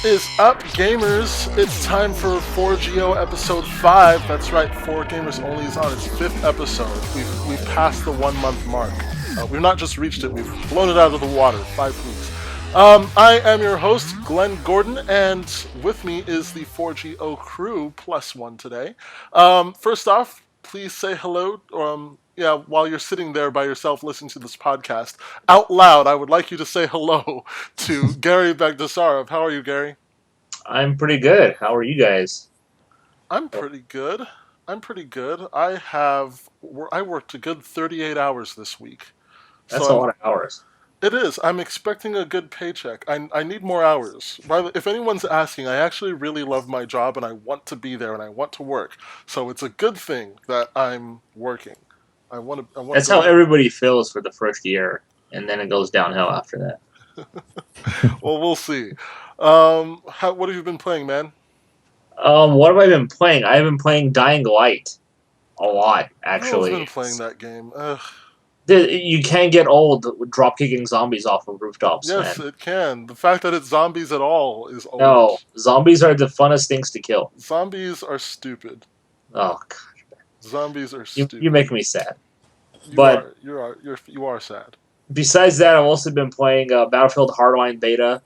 Is up, gamers? It's time for 4GO episode 5. That's right, 4Gamers Only is on its 5th episode. We've passed the 1 month mark. We've not just reached it, we've blown it out of the water. 5 weeks. I am your host, Glenn Gordon, and with me is the 4GO crew plus one today. First off, please say hello, while you're sitting there by yourself listening to this podcast, out loud, I would like you to say hello to Garri Bagdasarov. How are you, Garri? I'm pretty good. How are you guys? I'm pretty good. I worked a good 38 hours this week. That's a lot of hours. It is. I'm expecting a good paycheck. I need more hours. If anyone's asking, I actually really love my job and I want to be there and I want to work. So it's a good thing that I'm working. That's how everybody feels for the first year, and then it goes downhill after that. Well, we'll see. What have you been playing, man? What have I been playing? I've been playing Dying Light a lot, actually. I've been playing that game. Ugh. You can get old drop-kicking zombies off of rooftops, Yes, man. it can. The fact that it's zombies at all is old. No, zombies are the funnest things to kill. Zombies are stupid. Oh, God. Zombies are stupid. You make me sad. You are sad. Besides that, I've also been playing Battlefield Hardline beta.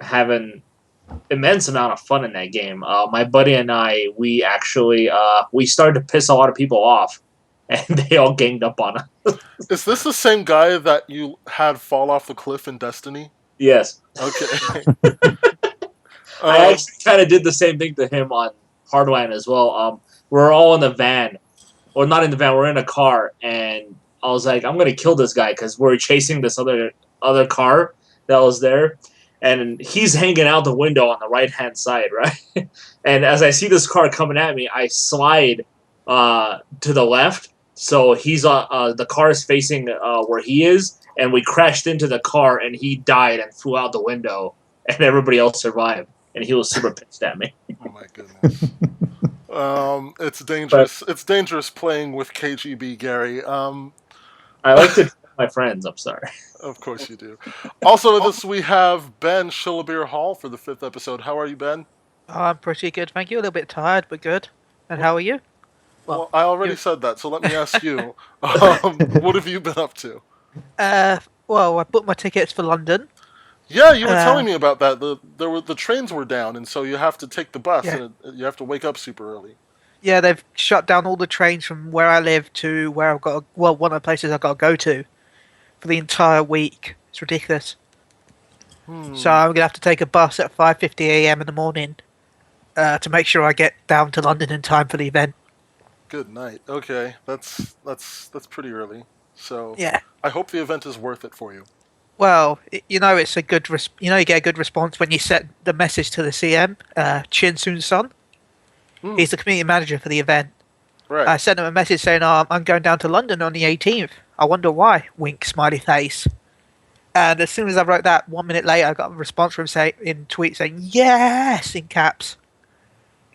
Having immense amount of fun in that game. My buddy and I, we started to piss a lot of people off, and they all ganged up on us. Is this the same guy that you had fall off the cliff in Destiny? Yes. Okay. I actually kind of did the same thing to him on Hardline as well. We're all in the van. Or not in the van, we're in a car, and I was like, I'm going to kill this guy because we're chasing this other car that was there, and he's hanging out the window on the right-hand side, right? And as I see this car coming at me, I slide to the left, so the car is facing where he is, and we crashed into the car, and he died and flew out the window, and everybody else survived, and he was super pissed at me. Oh my goodness. It's dangerous. It's dangerous playing with KGB, Garri. I like to my friends. I'm sorry. Of course you do. Also with us we have Ben Shillabeer-Hall for the 5th episode. How are you, Ben? I'm pretty good, thank you. A little bit tired, but good. And how are you? Well, I already said that, so let me ask you. What have you been up to? Well, I booked my tickets for London. Yeah, you were telling me about that. The trains were down, and so you have to take the bus, and you have to wake up super early. Yeah, they've shut down all the trains from where I live to where I've got. One of the places I've got to go to for the entire week. It's ridiculous. So I'm gonna have to take a bus at 5:50 a.m. in the morning to make sure I get down to London in time for the event. Good night. Okay, that's pretty early. So yeah, I hope the event is worth it for you. Well, it's a good. You get a good response when you set the message to the CM, Chin Soon's son. He's the community manager for the event. Right. I sent him a message saying, I'm going down to London on the 18th. I wonder why. Wink, smiley face. And as soon as I wrote that, 1 minute later, I got a response from him in tweet saying, yes, in caps.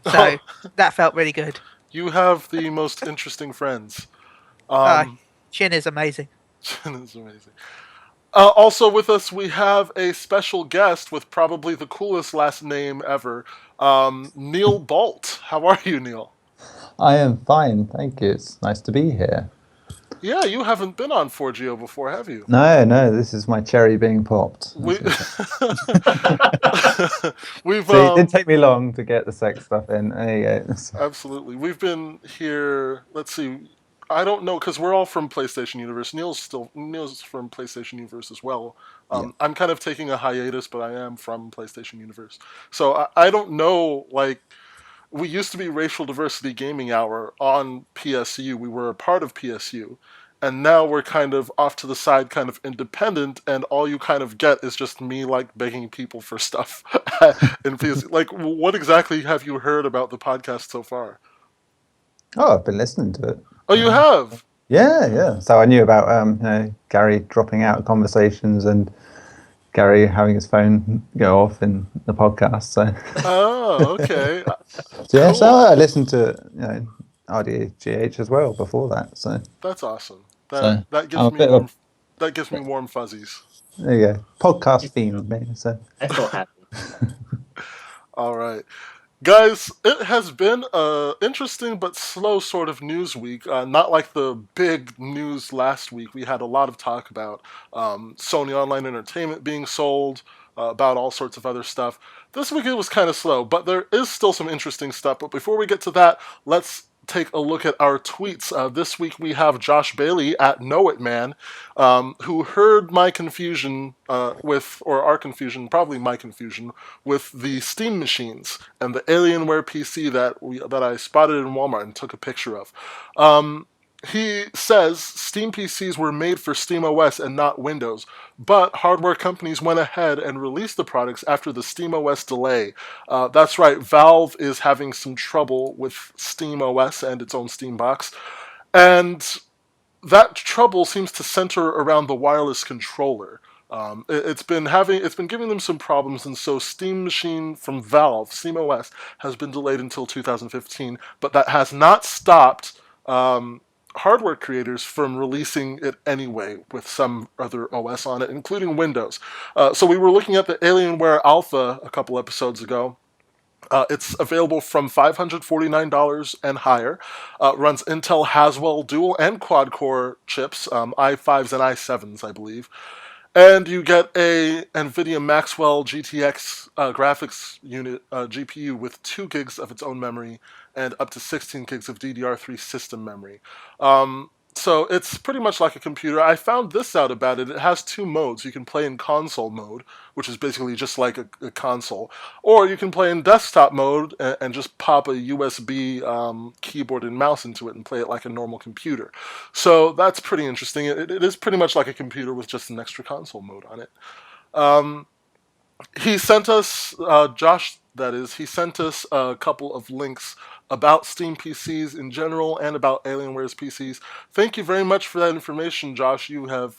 So that felt really good. You have the most interesting friends. Chin is amazing. Chin is amazing. Also with us, we have a special guest with probably the coolest last name ever, Neil Bolt. How are you, Neil? I am fine, thank you. It's nice to be here. Yeah, you haven't been on 4GO before, have you? No, this is my cherry being popped. We've it didn't take me long to get the sex stuff in. There you go. Absolutely. We've been here, let's see, I don't know, because we're all from PlayStation Universe. Neil's from PlayStation Universe as well. I'm kind of taking a hiatus, but I am from PlayStation Universe. So I don't know, like, we used to be Racial Diversity Gaming Hour on PSU. We were a part of PSU. And now we're kind of off to the side, kind of independent, and all you kind of get is just me, like, begging people for stuff in PSU. Like, what exactly have you heard about the podcast so far? Oh, I've been listening to it. Oh, you have? Yeah. So I knew about Garri dropping out of conversations and Garri having his phone go off in the podcast. So. Oh, okay. Yeah, Cool. so I listened to RDGH as well before that. So that's awesome. So, That gives me warm. That gives me warm fuzzies. there you go. Podcast themed, man. So I feel happy. All right. Guys, it has been an interesting but slow sort of news week. Not like the big news last week. We had a lot of talk about Sony Online Entertainment being sold, about all sorts of other stuff. This week it was kind of slow, but there is still some interesting stuff. But before we get to that, let's take a look at our tweets. This week we have Josh Bailey at KnowItMan, who heard my confusion our confusion, probably my confusion, with the Steam machines and the Alienware PC that I spotted in Walmart and took a picture of. He says Steam PCs were made for SteamOS and not Windows, but hardware companies went ahead and released the products after the SteamOS delay. That's right, Valve is having some trouble with SteamOS and its own Steam box, and that trouble seems to center around the wireless controller. It's been giving them some problems, and so Steam Machine from Valve, SteamOS, has been delayed until 2015, but that has not stopped hardware creators from releasing it anyway with some other OS on it, including Windows. So we were looking at the Alienware Alpha a couple episodes ago. It's available from $549 and higher. Runs Intel Haswell dual and quad-core chips, i5s and i7s, I believe. And you get a NVIDIA Maxwell GTX graphics unit GPU with 2 gigs of its own memory and up to 16 gigs of DDR3 system memory. So it's pretty much like a computer. I found this out about it. It has 2 modes. You can play in console mode, which is basically just like a console, or you can play in desktop mode and just pop a USB keyboard and mouse into it and play it like a normal computer. So that's pretty interesting. It is pretty much like a computer with just an extra console mode on it. He sent us, Josh, that is, he sent us a couple of links about Steam PCs in general and about Alienware's PCs. Thank you very much for that information, Josh. You have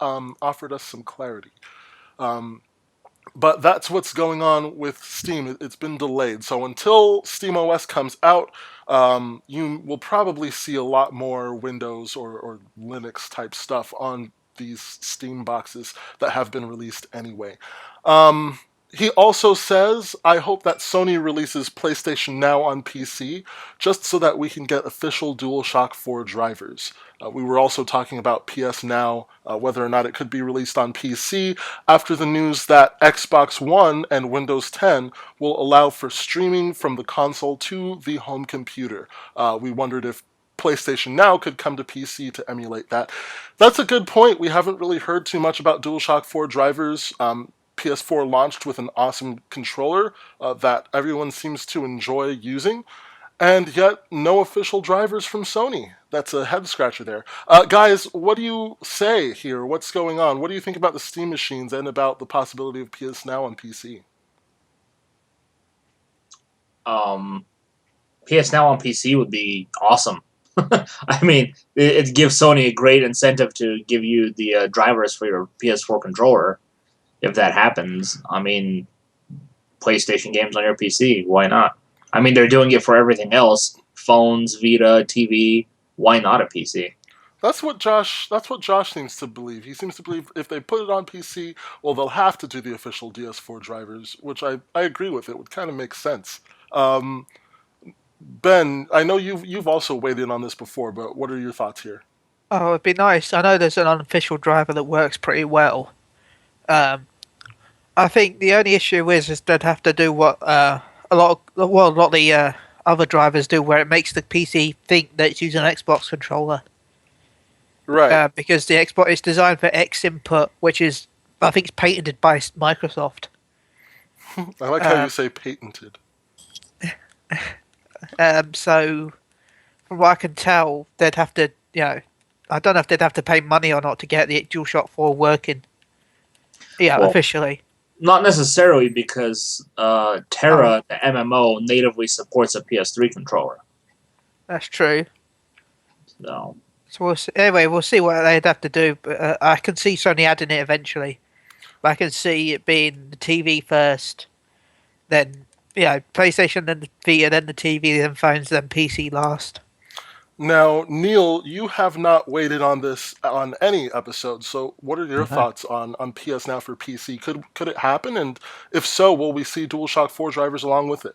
offered us some clarity. But that's what's going on with Steam. It's been delayed. So until SteamOS comes out, you will probably see a lot more Windows or Linux type stuff on these Steam boxes that have been released anyway. He also says, I hope that Sony releases PlayStation Now on PC, just so that we can get official DualShock 4 drivers. We were also talking about PS Now, whether or not it could be released on PC, after the news that Xbox One and Windows 10 will allow for streaming from the console to the home computer. We wondered if PlayStation Now could come to PC to emulate that. That's a good point. We haven't really heard too much about DualShock 4 drivers. PS4 launched with an awesome controller that everyone seems to enjoy using, and yet no official drivers from Sony. That's a head-scratcher there. Guys, what do you say here? What's going on? What do you think about the Steam machines and about the possibility of PS Now on PC? PS Now on PC would be awesome. I mean, it gives Sony a great incentive to give you the drivers for your PS4 controller. If that happens, I mean, PlayStation games on your PC, why not? I mean, they're doing it for everything else. Phones, Vita, TV, why not a PC? That's what Josh seems to believe. He seems to believe if they put it on PC, well, they'll have to do the official DS4 drivers, which I agree with. It would kind of make sense. Ben, I know you've also weighed in on this before, but what are your thoughts here? Oh, it'd be nice. I know there's an unofficial driver that works pretty well. I think the only issue is they'd have to do what a lot of the other drivers do, where it makes the PC think that it's using an Xbox controller. Right. Because the Xbox is designed for X input, which is, I think, it's patented by Microsoft. I like how you say patented. So from what I can tell, they'd have to, I don't know if they'd have to pay money or not to get the DualShock 4 working. Yeah, Well, officially. Not necessarily, because Terra, the MMO, natively supports a PS3 controller. That's true. So So we'll see what they'd have to do. But I can see Sony adding it eventually. But I can see it being the TV first, then PlayStation, then the Vita, then the TV, then phones, then PC last. Now, Neil, you have not waited on this on any episode, so what are your thoughts on PS Now for PC? Could it happen? And if so, will we see DualShock 4 drivers along with it?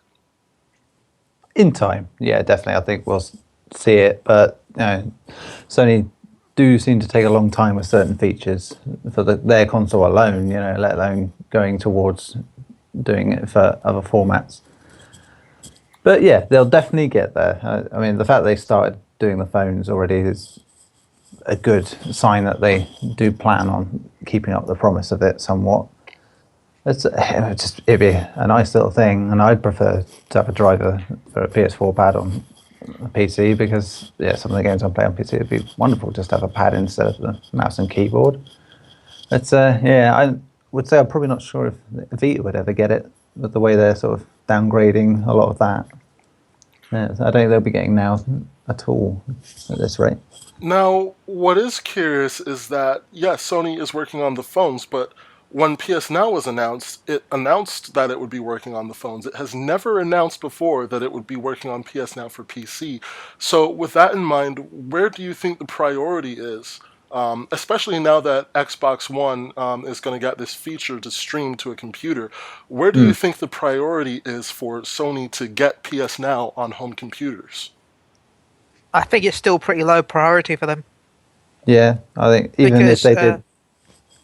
In time, yeah, definitely. I think we'll see it, but Sony do seem to take a long time with certain features for their console alone, let alone going towards doing it for other formats. But yeah, they'll definitely get there. I mean, the fact they started doing the phones already is a good sign that they do plan on keeping up the promise of it somewhat. It'd be a nice little thing, and I'd prefer to have a driver for a PS4 pad on a PC, because some of the games I play on PC, it'd be wonderful just to have a pad instead of the mouse and keyboard. But I would say I'm probably not sure if Vita would ever get it, with the way they're sort of downgrading a lot of that. Yeah, I don't think they'll be getting now at all at this rate. Now, what is curious is that, yes, Sony is working on the phones, but when PS Now was announced, it announced that it would be working on the phones. It has never announced before that it would be working on PS Now for PC. So with that in mind, where do you think the priority is? Especially now that Xbox One is going to get this feature to stream to a computer. Where do you think the priority is for Sony to get PS Now on home computers? I think it's still pretty low priority for them. Yeah, I think even if they did...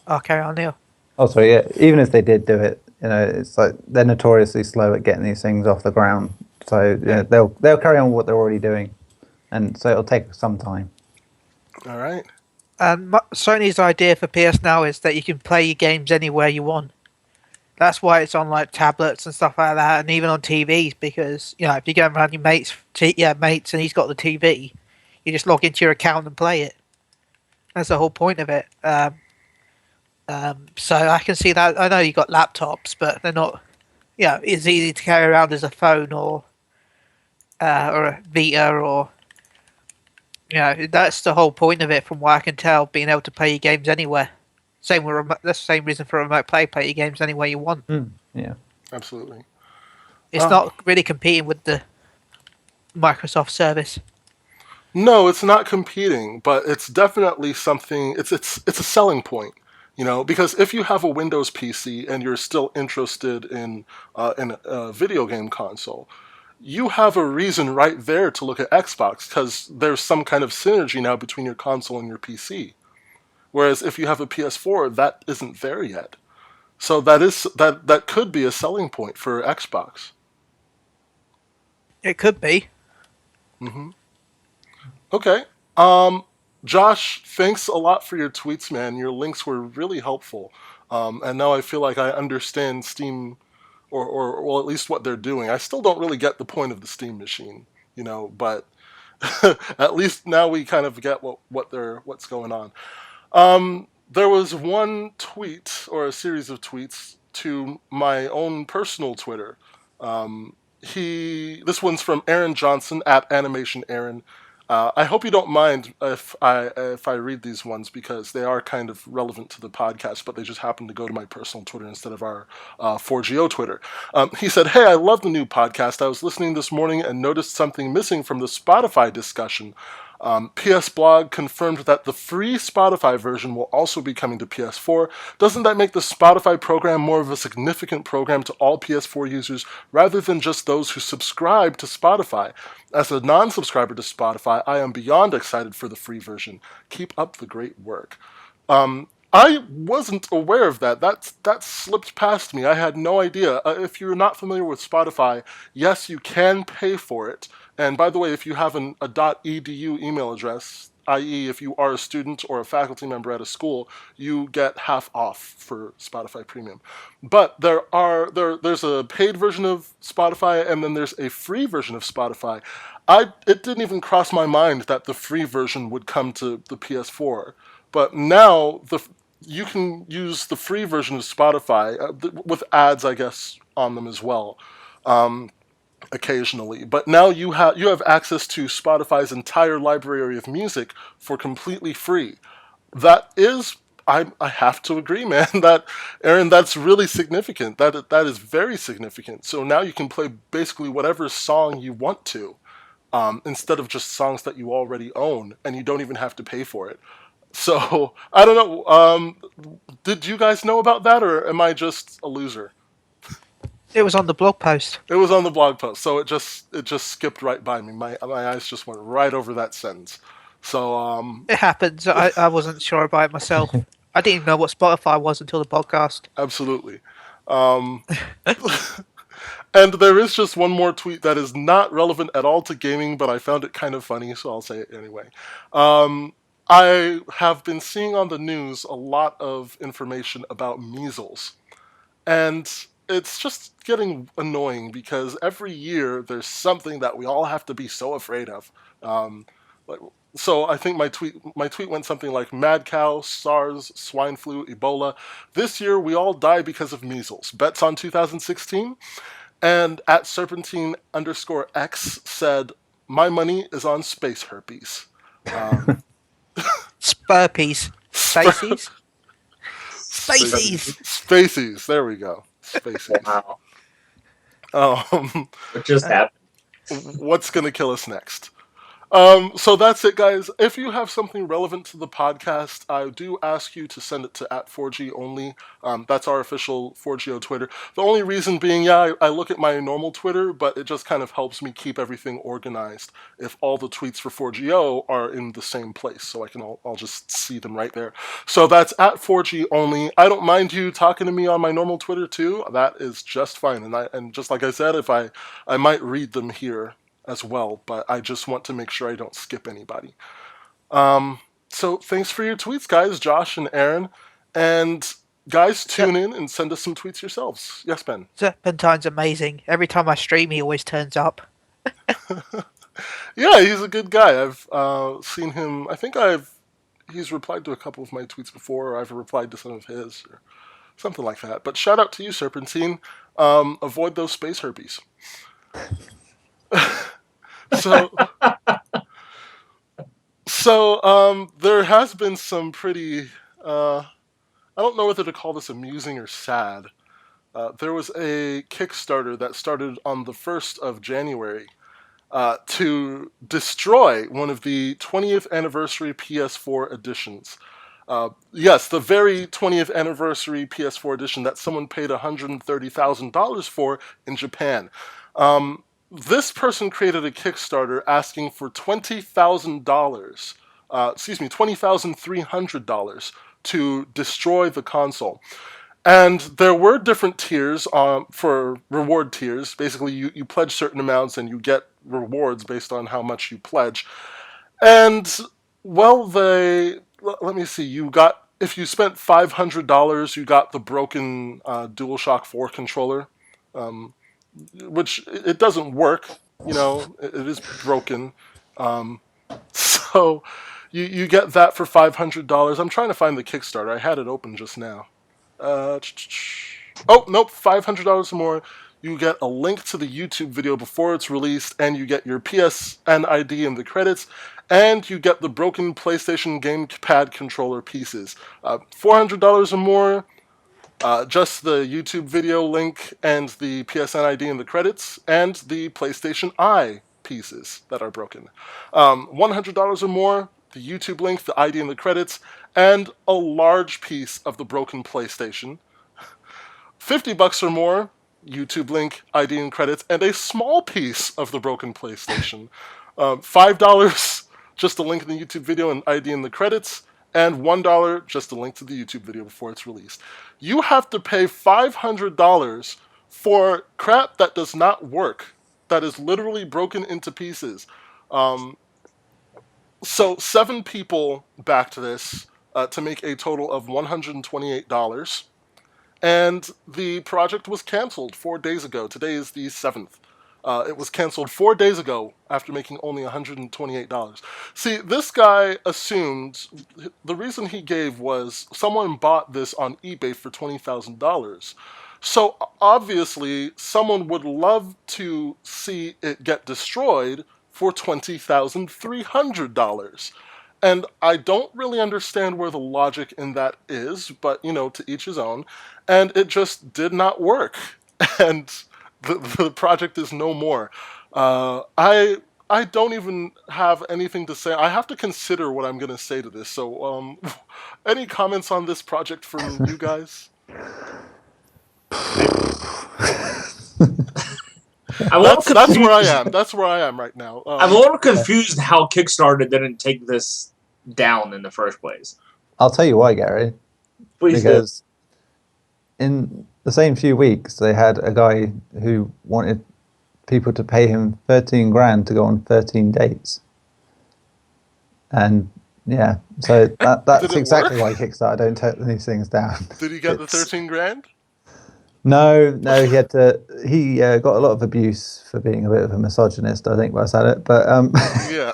I'll carry on, Neil. Oh, sorry, yeah. Even if they did do it, it's like they're notoriously slow at getting these things off the ground. So they'll carry on what they're already doing, and so it'll take some time. All right. And Sony's idea for PS Now is that you can play your games anywhere you want. That's why it's on like tablets and stuff like that, and even on TVs. Because if you go around your mates, and he's got the TV, you just log into your account and play it. That's the whole point of it. So I can see that. I know you got laptops, but they're not. It's easy to carry around as a phone or a Vita or. That's the whole point of it, from what I can tell, being able to play your games anywhere. Same with that's the same reason for remote play your games anywhere you want. Yeah, absolutely. It's not really competing with the Microsoft service. No, it's not competing, but it's definitely something. It's a selling point, because if you have a Windows PC and you're still interested in a video game console, you have a reason right there to look at Xbox, because there's some kind of synergy now between your console and your PC. Whereas if you have a PS4, that isn't there yet. So that could be a selling point for Xbox. It could be. Mm-hmm. Okay. Josh, thanks a lot for your tweets, man. Your links were really helpful. And now I feel like I understand Steam, or well, at least what they're doing. I still don't really get the point of the Steam machine, but at least now we kind of get what's going on. There was one tweet, or a series of tweets, to my own personal Twitter. This one's from Aaron Johnson at Animation Aaron. I hope you don't mind if I read these ones, because they are kind of relevant to the podcast, but they just happen to go to my personal Twitter instead of our 4GO Twitter. He said, "Hey, I love the new podcast. I was listening this morning and noticed something missing from the Spotify discussion. PS Blog confirmed that the free Spotify version will also be coming to PS4. Doesn't that make the Spotify program more of a significant program to all PS4 users rather than just those who subscribe to Spotify? As a non-subscriber to Spotify, I am beyond excited for the free version. Keep up the great work." I wasn't aware of that. That slipped past me. I had no idea. If you're not familiar with Spotify, yes, you can pay for it. And by the way, if you have a .edu email address, i.e. if you are a student or a faculty member at a school, you get half off for Spotify Premium. But there's a paid version of Spotify, and then there's a free version of Spotify. It didn't even cross my mind that the free version would come to the PS4. But now you can use the free version of Spotify with ads, I guess, on them as well, occasionally. But now you have access to Spotify's entire library of music for completely free. That is, I have to agree, man. That, Aaron, that's really significant. That is very significant. So now you can play basically whatever song you want to, instead of just songs that you already own, and you don't even have to pay for it. So, I don't know, did you guys know about that, or am I just a loser? It was on the blog post. It was on the blog post, so it just skipped right by me. My eyes just went right over that sentence. So, It happens. I wasn't sure about it myself. I didn't even know what Spotify was until the podcast. Absolutely. And there is just one more tweet that is not relevant at all to gaming, but I found it kind of funny, so I'll say it anyway. I have been seeing on the news a lot of information about measles. And it's just getting annoying because every year there's something that we all have to be so afraid of. So I think my tweet went something like mad cow, SARS, swine flu, Ebola. This year we all die because of measles. Bets on 2016? And at Serpentine_X said, my money is on space herpes. Spurpies. Spacies? Spacies! Spacies, there we go. Spacies. Wow. What just happened? What's going to kill us next? So that's it, guys. If you have something relevant to the podcast, I do ask you to send it to @4GOnly. That's our official 4GO Twitter. The only reason being, I look at my normal Twitter, but it just kind of helps me keep everything organized if all the tweets for 4GO are in the same place, so I'll just see them right there. So that's @4GOnly. I don't mind you talking to me on my normal Twitter too. That is just fine. And just like I said, if I might read them here as well, but I just want to make sure I don't skip anybody. So thanks for your tweets, guys, Josh and Aaron. And guys, tune in and send us some tweets yourselves. Yes, Ben? Serpentine's amazing. Every time I stream, he always turns up. Yeah, he's a good guy. I've seen him. I think he's replied to a couple of my tweets before, or I've replied to some of his, or something like that. But shout out to you, Serpentine. Avoid those space herpes. So there has been some pretty, I don't know whether to call this amusing or sad. There was a Kickstarter that started on the 1st of January to destroy one of the 20th anniversary PS4 editions. Yes, the very 20th anniversary PS4 edition that someone paid $130,000 for in Japan. This person created a Kickstarter asking for $20,300 to destroy the console. And there were different tiers for reward tiers. Basically, you pledge certain amounts and you get rewards based on how much you pledge. And, well, let me see, if you spent $500, you got the broken DualShock 4 controller. Which it doesn't work, it is broken. So you get that for $500. I'm trying to find the Kickstarter. I had it open just now. Oh, nope, $500 or more. You get a link to the YouTube video before it's released, and you get your PSN ID in the credits, and you get the broken PlayStation gamepad controller pieces. $400 or more. Just the YouTube video link and the PSN ID in the credits, and the PlayStation Eye pieces that are broken. $100 or more, the YouTube link, the ID in the credits, and a large piece of the broken PlayStation. $50 or more, YouTube link, ID and credits, and a small piece of the broken PlayStation. $5, just a link in the YouTube video and ID in the credits, and $1, just a link to the YouTube video before it's released. You have to pay $500 for crap that does not work, that is literally broken into pieces. So 7 people backed this to make a total of $128. And the project was canceled 4 days ago. Today is the 7th. It was canceled 4 days ago after making only $128. See, this guy assumed the reason he gave was someone bought this on eBay for $20,000. So obviously, someone would love to see it get destroyed for $20,300. And I don't really understand where the logic in that is, but, to each his own. And it just did not work. And the project is no more. I don't even have anything to say. I have to consider what I'm going to say to this. So, any comments on this project from you guys? That's where I am. That's where I am right now. I'm a little confused how Kickstarter didn't take this down in the first place. I'll tell you why, Gary. Please because in the same few weeks, they had a guy who wanted people to pay him 13 grand to go on 13 dates. And yeah, so that's exactly why Kickstarter don't take these things down. Did he get the 13 grand? No, he had to. He got a lot of abuse for being a bit of a misogynist, I think, when I said it. But yeah,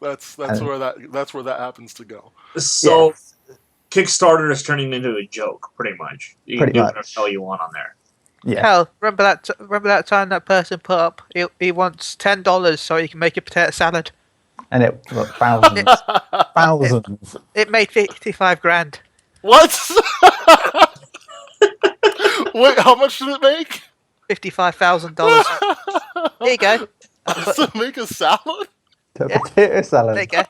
that's where that happens to go. So Kickstarter is turning into a joke, pretty much. You can do whatever the hell you want on there. Yeah. Hell, remember that time that person put up he wants $10 so he can make a potato salad. And it thousands. Thousands. It made 55 grand. What? Wait, how much did it make? $55,000. There you go. To make a salad? Potato salad. There you go.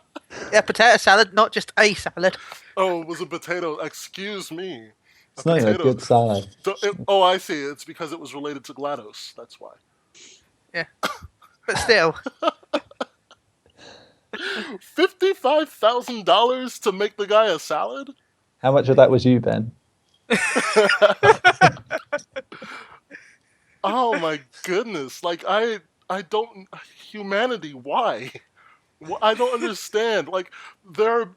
Yeah, potato salad, not just a salad. Oh, it was a potato. Excuse me. It's not even a good salad. Oh, I see. It's because it was related to GLaDOS. That's why. Yeah. But still. $55,000 to make the guy a salad? How much of that was you, Ben? Oh my goodness. Like, I don't... Humanity, why? I don't understand. Like, there are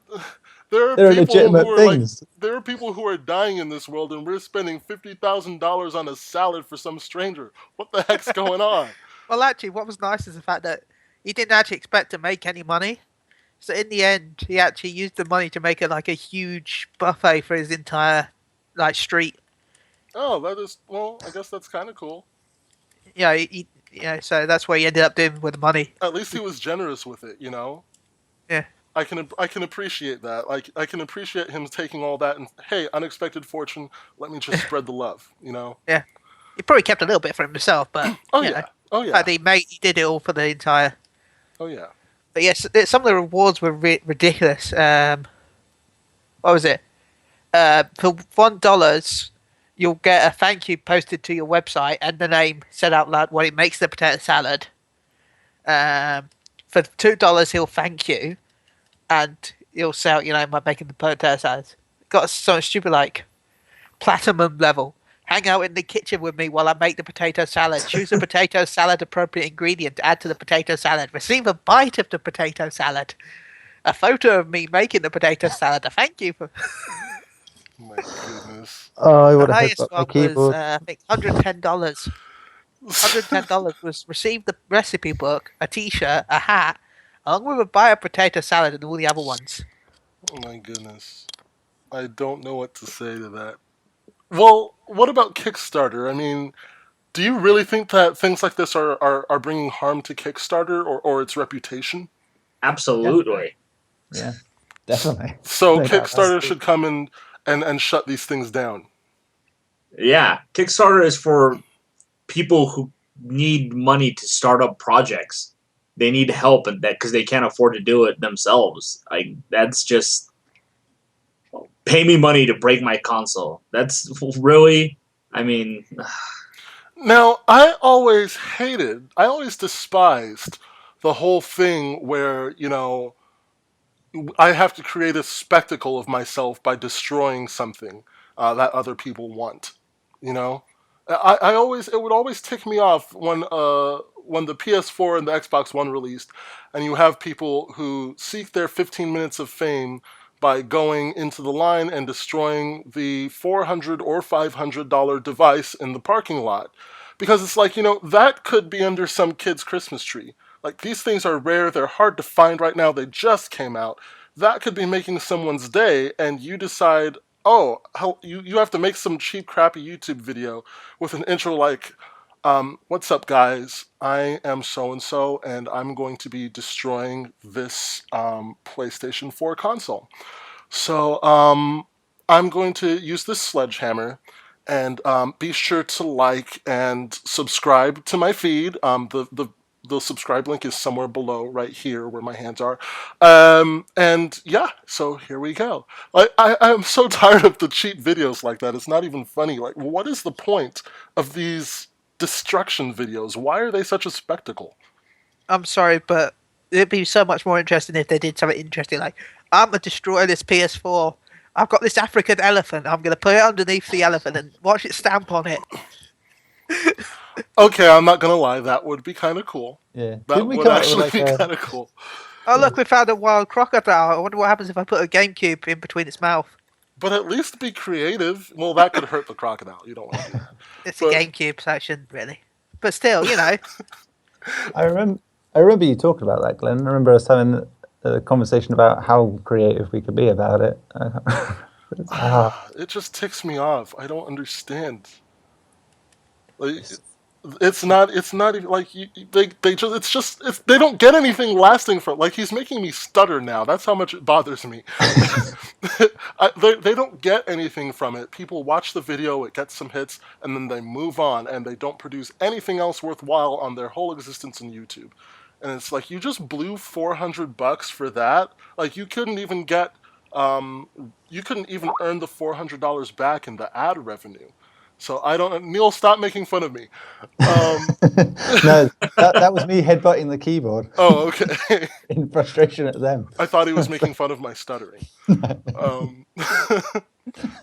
people who are things. There are people who are dying in this world, and we're spending $50,000 on a salad for some stranger. What the heck's going on? Well, actually, what was nice is the fact that he didn't actually expect to make any money. So in the end, he actually used the money to make it like a huge buffet for his entire street. Oh, that is, well, I guess that's kind of cool. Yeah, so that's what he ended up doing with the money. At least he was generous with it, Yeah. I can appreciate that. Like, I can appreciate him taking all that and, hey, unexpected fortune, let me just spread the love, Yeah. He probably kept a little bit for himself, but Oh yeah. He did it all for the entire. Oh yeah. But yes, some of the rewards were ridiculous. What was it? For $1, you'll get a thank you posted to your website and the name said out loud what it makes the potato salad. For $2, he'll thank you, and he'll say out, by making the potato salad. Got something stupid like platinum level. Hang out in the kitchen with me while I make the potato salad. Choose a potato salad appropriate ingredient to add to the potato salad. Receive a bite of the potato salad. A photo of me making the potato salad. A thank you for. My goodness. Oh, I would have highest one was, I think $110. $110 was receive the recipe book, a T-shirt, a hat, along with a buy a potato salad and all the other ones. Oh my goodness. I don't know what to say to that. Well, what about Kickstarter? I mean, do you really think that things like this are bringing harm to Kickstarter or its reputation? Absolutely. Yeah, definitely. So Kickstarter should come in and shut these things down. Yeah, Kickstarter is for people who need money to start up projects. They need help and that because they can't afford to do it themselves. Like that's just pay me money to break my console. That's really, I mean. Now, I always despised the whole thing where, I have to create a spectacle of myself by destroying something that other people want. It would always tick me off when when the PS4 and the Xbox One released, and you have people who seek their 15 minutes of fame by going into the line and destroying the $400 or $500 device in the parking lot. Because it's like, that could be under some kid's Christmas tree. Like, these things are rare, they're hard to find right now, they just came out. That could be making someone's day, and you decide, oh, you have to make some cheap, crappy YouTube video with an intro like, what's up, guys? I am so-and-so, and I'm going to be destroying this PlayStation 4 console. So I'm going to use this sledgehammer, and be sure to like and subscribe to my feed. The subscribe link is somewhere below, right here where my hands are. And yeah, so here we go. I'm so tired of the cheap videos like that. It's not even funny. Like, what is the point of these destruction videos? Why are they such a spectacle? I'm sorry, but it'd be so much more interesting if they did something interesting like, I'm going to destroy this PS4. I've got this African elephant. I'm going to put it underneath the elephant and watch it stamp on it. Okay, I'm not going to lie. That would be kind of cool. Yeah. That would actually be kind of cool. Oh, look, we found a wild crocodile. I wonder what happens if I put a GameCube in between its mouth. But at least be creative. Well, that could hurt the crocodile. You don't want to do that. It's a GameCube, so I shouldn't really. But still, I remember you talking about that, Glenn. I remember us having a conversation about how creative we could be about it. It just ticks me off. I don't understand. Like, it's not even like they don't get anything lasting from. Like, he's making me stutter now. That's how much it bothers me. They don't get anything from it. People watch the video, it gets some hits, and then they move on, and they don't produce anything else worthwhile on their whole existence in YouTube. And it's like, you just blew $400 for that. Like, you couldn't even get, you couldn't even earn the $400 back in the ad revenue. So I don't. Neil, stop making fun of me. No, that was me headbutting the keyboard. Oh, okay. In frustration at them. I thought he was making fun of my stuttering.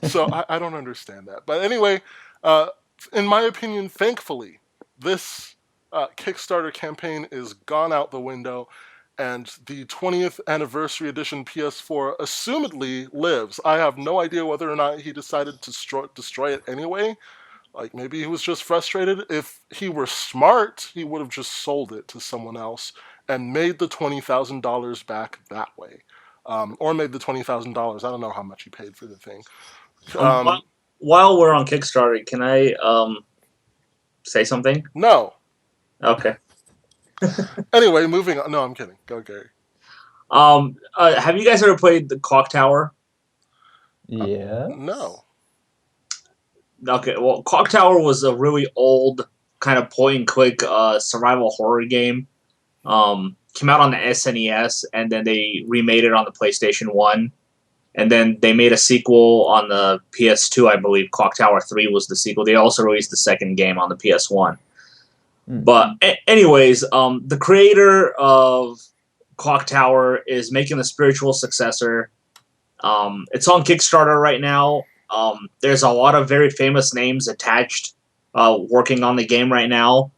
So I don't understand that. But anyway, in my opinion, thankfully, this Kickstarter campaign is gone out the window, and the 20th anniversary edition PS4 assumedly lives. I have no idea whether or not he decided to destroy it anyway. Like, maybe he was just frustrated. If he were smart, he would have just sold it to someone else and made the $20,000 back that way. Or made the $20,000. I don't know how much he paid for the thing. While we're on Kickstarter, can I say something? No. Okay. Anyway, moving on. No, I'm kidding. Go, Gary. Have you guys ever played the Clock Tower? Yeah. No. Okay, well, Clock Tower was a really old kind of point-and-click survival horror game. Came out on the SNES, and then they remade it on the PlayStation 1. And then they made a sequel on the PS2, I believe. Clock Tower 3 was the sequel. They also released the second game on the PS1. But anyways, the creator of Clock Tower is making the spiritual successor. It's on Kickstarter right now. There's a lot of very famous names attached working on the game right now.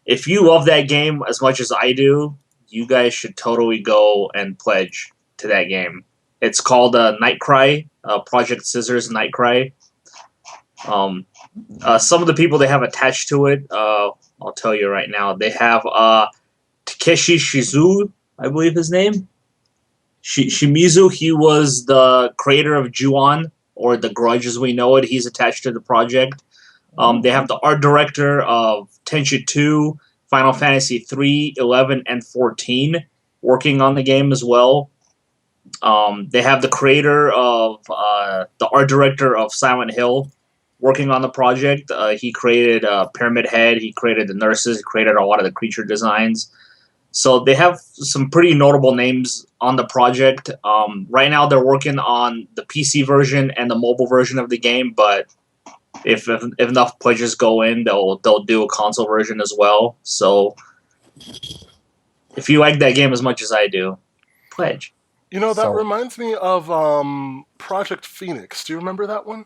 If you love that game as much as I do, you guys should totally go and pledge to that game. It's called Nightcry, Project Scissors Nightcry. Some of the people they have attached to it, I'll tell you right now. They have Takeshi Shizu, I believe his name. Shimizu, he was the creator of Ju-On, or The Grudge as we know it. He's attached to the project. They have the art director of Tenchu 2, Final Fantasy 3, 11, and 14 working on the game as well. They have the creator of, the art director of Silent Hill working on the project. He created Pyramid Head, he created the nurses, he created a lot of the creature designs. So they have some pretty notable names on the project. Right now they're working on the PC version and the mobile version of the game, but if enough pledges go in, they'll do a console version as well. So if you like that game as much as I do, pledge. You know, that reminds me of Project Phoenix. Do you remember that one?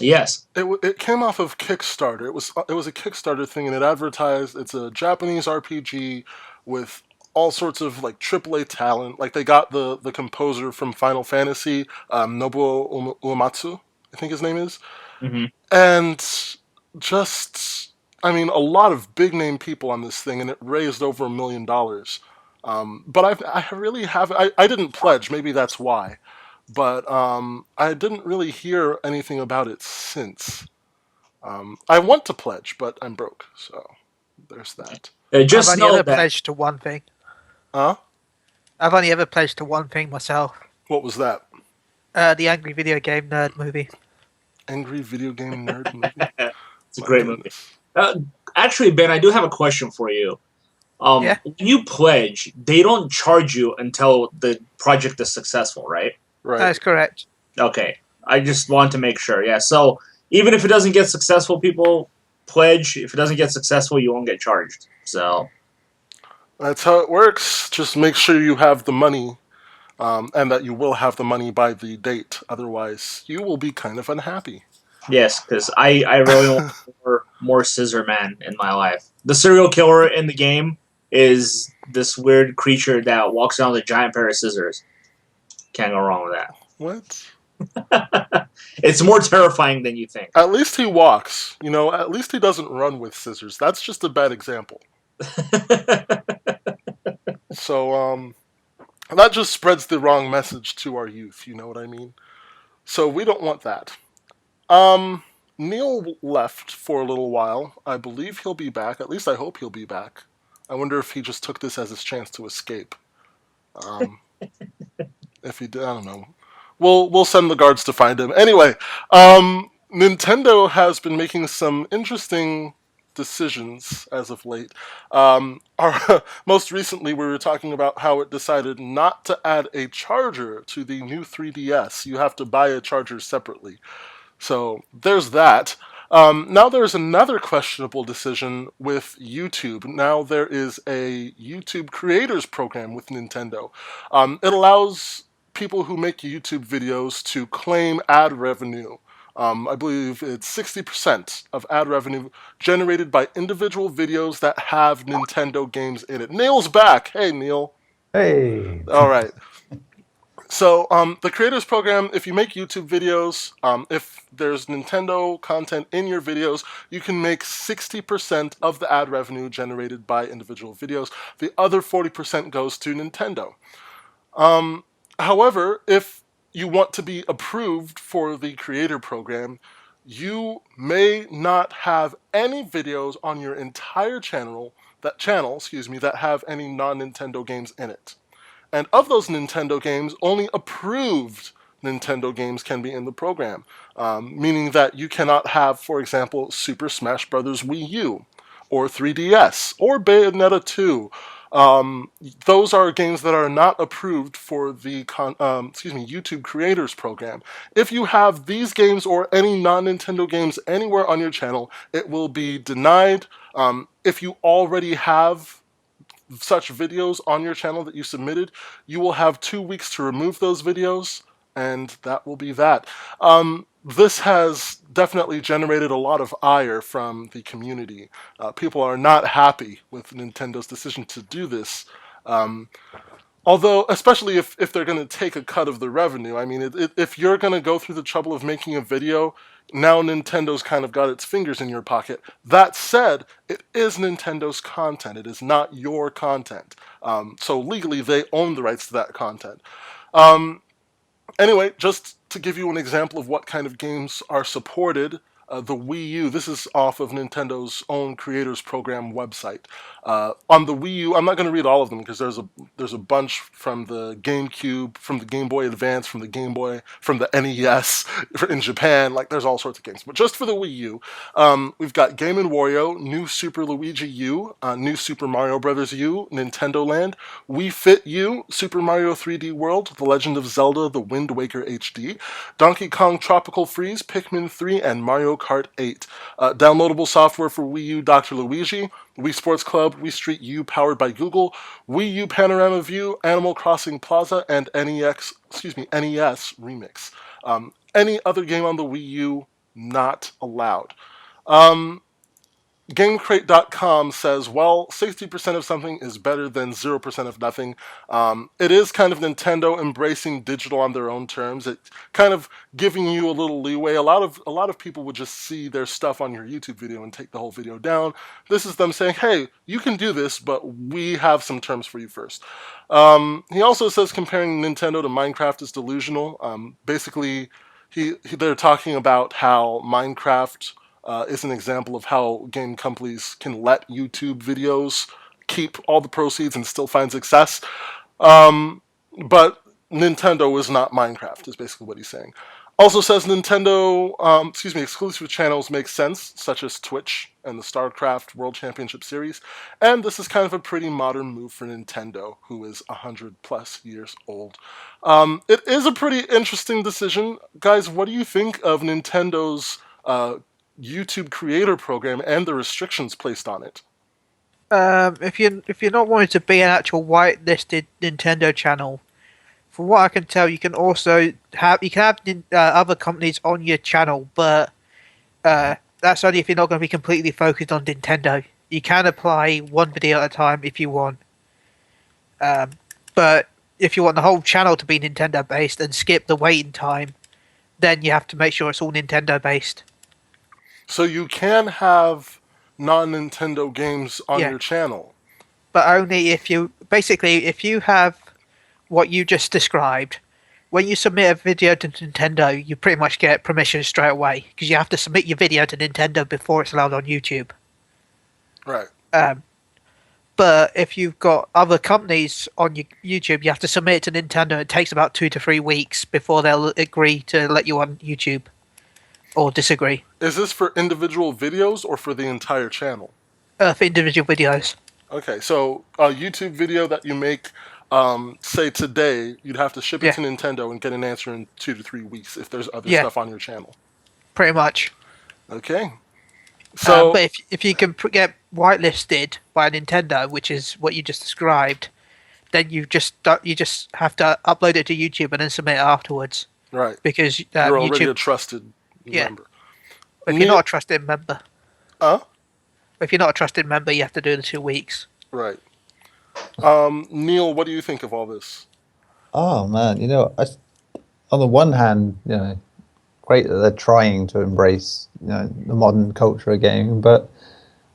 Yes. It came off of Kickstarter. It was a Kickstarter thing, and it advertised it's a Japanese RPG with all sorts of like AAA talent. Like they got the composer from Final Fantasy, Nobuo Uematsu, I think his name is, Hmm. and just I mean a lot of big name people on this thing, and it raised over $1 million. But I really haven't. I didn't pledge. Maybe that's why. But I didn't really hear anything about it since. I want to pledge, but I'm broke, so there's that. I've Just only know ever that. pledged to one thing. Huh? I've only ever pledged to one thing myself. What was that? The Angry Video Game Nerd movie. Angry video game nerd movie? It's a My great movie. goodness. Actually, Ben, I do have a question for you. Yeah. When you pledge, they don't charge you until the project is successful, right? Right. That's correct. Okay. I just want to make sure. Yeah. So even if it doesn't get successful, people pledge. If it doesn't get successful, you won't get charged. So That's how it works. Just make sure you have the money, and that you will have the money by the date. Otherwise, you will be kind of unhappy. yes, because I really want more Scissor Man in my life. The serial killer in the game is this weird creature that walks around with a giant pair of scissors. Can't go wrong with that. What? It's more terrifying than you think. At least he walks. You know, at least he doesn't run with scissors. That's just a bad example. So, that just spreads the wrong message to our youth, you know what I mean? So we don't want that. Neil left for a little while. I believe he'll be back. At least I hope he'll be back. I wonder if he just took this as his chance to escape. If he did, I don't know. We'll send the guards to find him. Anyway, Nintendo has been making some interesting decisions as of late. Most recently, we were talking about how it decided not to add a charger to the new 3DS. You have to buy a charger separately. So there's that. Now there's another questionable decision with YouTube. Now there is a YouTube Creators Program with Nintendo. It allows people who make YouTube videos to claim ad revenue. I believe it's 60% of ad revenue generated by individual videos that have Nintendo games in it. Neil's back. Hey, Neil. Hey. All right. So, the Creators Program, if you make YouTube videos, if there's Nintendo content in your videos, you can make 60% of the ad revenue generated by individual videos. The other 40% goes to Nintendo. However, if you want to be approved for the Creator Program, you may not have any videos on your entire channel that have any non-Nintendo games in it. And of those Nintendo games, only approved Nintendo games can be in the program, meaning that you cannot have, for example, Super Smash Bros. Wii U, or 3DS, or Bayonetta 2. Those are games that are not approved for the YouTube Creators Program. If you have these games or any non-Nintendo games anywhere on your channel, it will be denied. If you already have such videos on your channel that you submitted, you will have 2 weeks to remove those videos, and that will be that. This has definitely generated a lot of ire from the community. People are not happy with Nintendo's decision to do this. Although, especially if they're going to take a cut of the revenue. I mean, if you're going to go through the trouble of making a video, now Nintendo's kind of got its fingers in your pocket. That said, it is Nintendo's content. It is not your content. So legally, they own the rights to that content. Anyway, just to give you an example of what kind of games are supported, the Wii U, this is off of Nintendo's own Creators Program website. On the Wii U, I'm not going to read all of them because there's a bunch from the GameCube, from the Game Boy Advance, from the Game Boy, from the NES in Japan. Like, there's all sorts of games. But just for the Wii U, we've got Game & Wario, New Super Luigi U, New Super Mario Bros. U, Nintendo Land, Wii Fit U, Super Mario 3D World, The Legend of Zelda, The Wind Waker HD, Donkey Kong Tropical Freeze, Pikmin 3, and Mario Kart 8. Downloadable software for Wii U, Dr. Luigi, Wii Sports Club, Wii Street U powered by Google, Wii U Panorama View, Animal Crossing Plaza, and NES Remix. Any other game on the Wii U, not allowed. GameCrate.com says, well, 60% of something is better than 0% of nothing. It is kind of Nintendo embracing digital on their own terms. It's kind of giving you a little leeway. A lot of people would just see their stuff on your YouTube video and take the whole video down. This is them saying, hey, you can do this, but we have some terms for you first. He also says comparing Nintendo to Minecraft is delusional. Basically, they're talking about how Minecraft is an example of how game companies can let YouTube videos keep all the proceeds and still find success. But Nintendo is not Minecraft, is basically what he's saying. Also says Nintendo, exclusive channels make sense, such as Twitch and the StarCraft World Championship Series. And this is kind of a pretty modern move for Nintendo, who is 100 plus years old. It is a pretty interesting decision. Guys, what do you think of Nintendo's YouTube creator program and the restrictions placed on it? If you're not wanting to be an actual whitelisted Nintendo channel, from what I can tell, you can also have other companies on your channel, but that's only if you're not going to be completely focused on Nintendo. You can apply one video at a time if you want, but if you want the whole channel to be Nintendo based and skip the waiting time, then you have to make sure it's all Nintendo based. So you can have non-Nintendo games on your channel, but only if you have what you just described. When you submit a video to Nintendo, you pretty much get permission straight away because you have to submit your video to Nintendo before it's allowed on YouTube. Right. But if you've got other companies on your YouTube, you have to submit it to Nintendo. It takes about 2 to 3 weeks before they'll agree to let you on YouTube or disagree. Is this for individual videos or for the entire channel? For individual videos. Okay, so a YouTube video that you make, say today, you'd have to ship it to Nintendo and get an answer in 2 to 3 weeks if there's other stuff on your channel. Pretty much. Okay. So, but if you can get whitelisted by Nintendo, which is what you just described, then you just have to upload it to YouTube and then submit it afterwards. Right. Because you're already a trusted member. But if you're not a trusted member, if you're not a trusted member, you have to do the 2 weeks. Right. Neil, what do you think of all this? Oh man, on the one hand, great that they're trying to embrace, the modern culture of gaming, but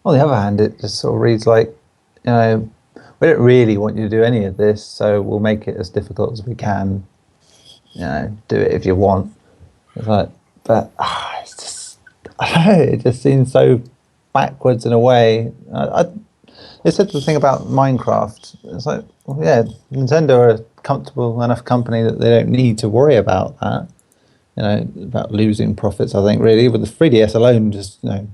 on the other hand, it just sort of reads like, we don't really want you to do any of this, so we'll make it as difficult as we can. Do it if you want. It's like, but it's just, I don't know, it just seems so backwards in a way. They said the thing about Minecraft. It's like, well, yeah, Nintendo are a comfortable enough company that they don't need to worry about that. About losing profits. I think really, with the 3DS alone, just it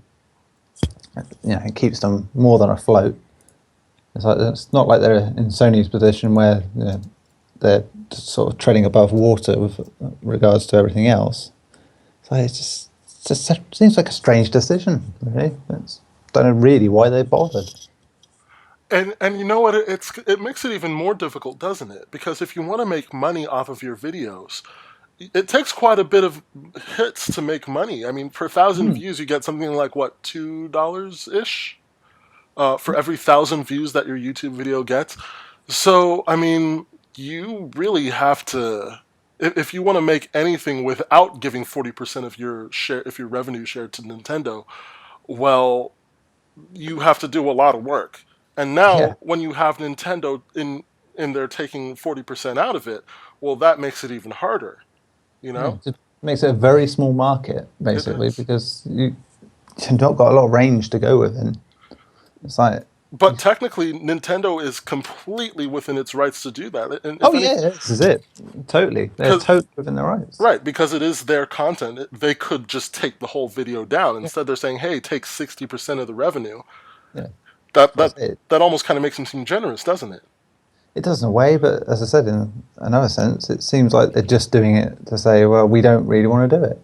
keeps them more than afloat. It's not like they're in Sony's position where they're just sort of treading above water with regards to everything else. So it just seems like a strange decision. Really, don't know really why they bothered. And you know what? It makes it even more difficult, doesn't it? Because if you want to make money off of your videos, it takes quite a bit of hits to make money. I mean, per 1,000 views, you get something like what, $2-ish for every 1,000 views that your YouTube video gets. So, I mean, you really have to, if you want to make anything without giving 40% of your share, if your revenue share to Nintendo, well, you have to do a lot of work. And now, when you have Nintendo in there taking 40% out of it, well, that makes it even harder. It makes it a very small market, basically, because you've not got a lot of range to go within. It's like, but technically, Nintendo is completely within its rights to do that. And this is it. Totally. They're totally within their rights. Right, because it is their content. They could just take the whole video down. Instead, they're saying, hey, take 60% of the revenue. Yeah. That almost kind of makes them seem generous, doesn't it? It does in a way, but as I said, in another sense, it seems like they're just doing it to say, well, we don't really want to do it.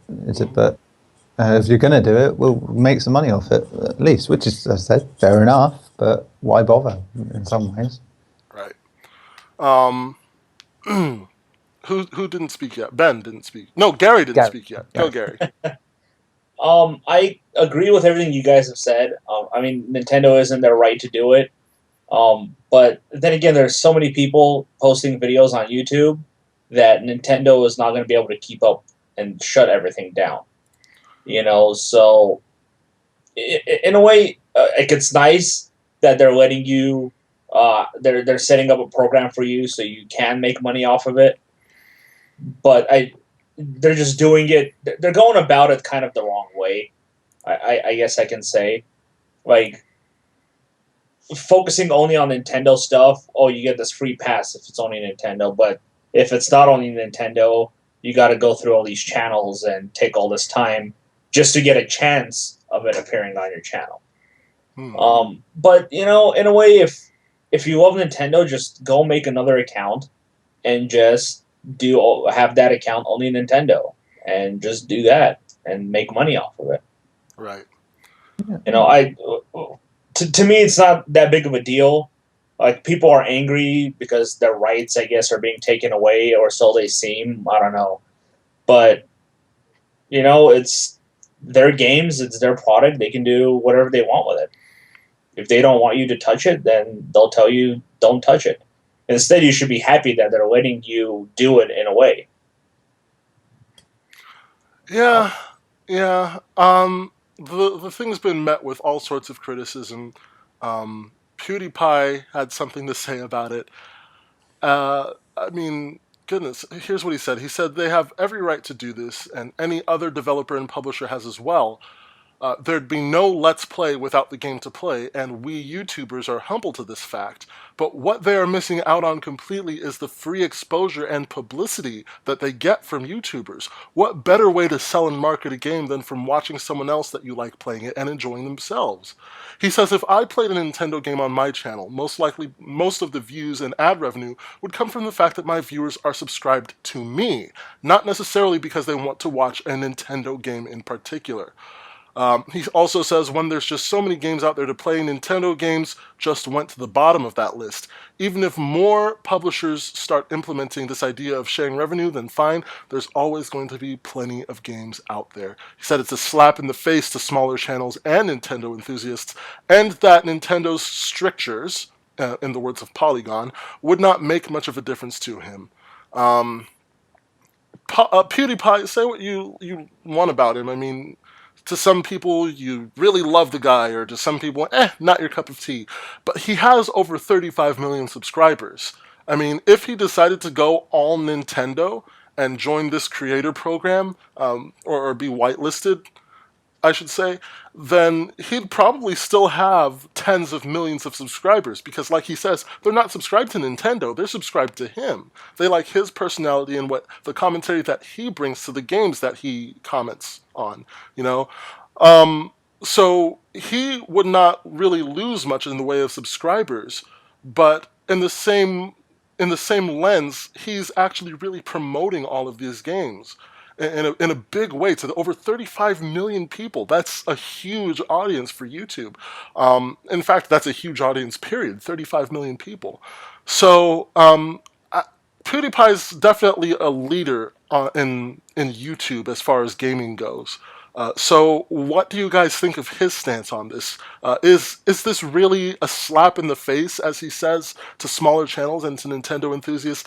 But if you're going to do it, we'll make some money off it, at least, which is, as I said, fair enough, but why bother in some ways? Right. Who didn't speak yet? Ben didn't speak. No, Garri didn't speak yet. Go, Garri. I agree with everything you guys have said. I mean, Nintendo is in their right to do it. But then again, there's so many people posting videos on YouTube that Nintendo is not going to be able to keep up and shut everything down. So in a way, it's nice that they're letting you. They're setting up a program for you so you can make money off of it. But they're just doing it. They're going about it kind of the wrong way. I guess I can say, like, focusing only on Nintendo stuff. Oh, you get this free pass if it's only Nintendo. But if it's not only Nintendo, you got to go through all these channels and take all this time just to get a chance of it appearing on your channel. But in a way, if you love Nintendo, just go make another account and just have that account only Nintendo, and just do that and make money off of it. Right. To me, it's not that big of a deal. Like, people are angry because their rights, I guess, are being taken away, or so they seem. I don't know, but it's their games, it's their product. They can do whatever they want with it. If they don't want you to touch it, then they'll tell you don't touch it. Instead, you should be happy that they're letting you do it in a way. Yeah. The thing's been met with all sorts of criticism. PewDiePie had something to say about it. I mean, goodness, here's what he said. He said they have every right to do this, and any other developer and publisher has as well. There'd be no Let's Play without the game to play, and we YouTubers are humble to this fact. But what they are missing out on completely is the free exposure and publicity that they get from YouTubers. What better way to sell and market a game than from watching someone else that you like playing it and enjoying themselves? He says, if I played a Nintendo game on my channel, most likely most of the views and ad revenue would come from the fact that my viewers are subscribed to me, not necessarily because they want to watch a Nintendo game in particular. He also says, when there's just so many games out there to play, Nintendo games just went to the bottom of that list. Even if more publishers start implementing this idea of sharing revenue, then fine, there's always going to be plenty of games out there. He said it's a slap in the face to smaller channels and Nintendo enthusiasts, and that Nintendo's strictures, in the words of Polygon, would not make much of a difference to him. PewDiePie, say what you want about him. I mean, to some people, you really love the guy, or to some people, not your cup of tea. But he has over 35 million subscribers. I mean, if he decided to go all Nintendo and join this creator program, or be whitelisted, I should say, then he'd probably still have tens of millions of subscribers, because like he says, they're not subscribed to Nintendo, they're subscribed to him. They like his personality and what the commentary that he brings to the games that he comments on, So he would not really lose much in the way of subscribers, but in the same lens, he's actually really promoting all of these games in a big way to over 35 million people. That's a huge audience for YouTube. In fact, that's a huge audience, period. 35 million people. So PewDiePie's definitely a leader in YouTube as far as gaming goes. So what do you guys think of his stance on this? Is this really a slap in the face, as he says, to smaller channels and to Nintendo enthusiasts?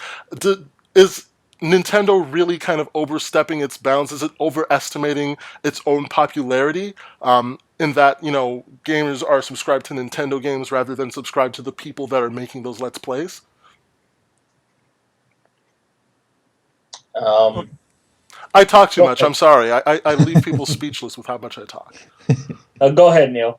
Is Nintendo really kind of overstepping its bounds? Is it overestimating its own popularity? In that, gamers are subscribed to Nintendo games rather than subscribed to the people that are making those Let's Plays? I talk too much. I'm sorry. I leave people speechless with how much I talk. Go ahead, Neil.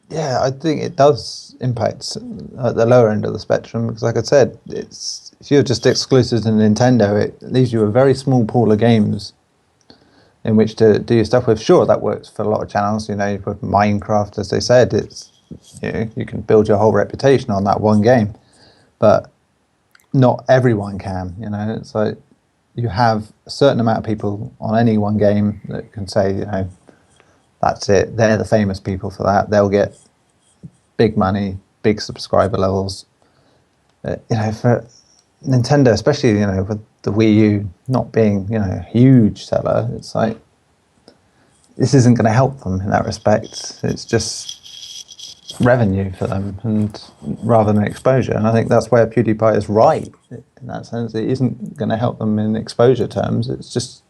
Yeah, I think it does impact at the lower end of the spectrum, because, like I said, if you're just exclusive to Nintendo, it leaves you a very small pool of games in which to do your stuff with. Sure, that works for a lot of channels. You put Minecraft, as they said, it's you can build your whole reputation on that one game, but not everyone can. It's like you have a certain amount of people on any one game that can say, that's it. They're the famous people for that. They'll get big money, big subscriber levels. For Nintendo, especially, with the Wii U not being, a huge seller, it's like this isn't going to help them in that respect. It's just revenue for them, and rather than exposure. And I think that's where PewDiePie is right in that sense. It isn't going to help them in exposure terms. It's just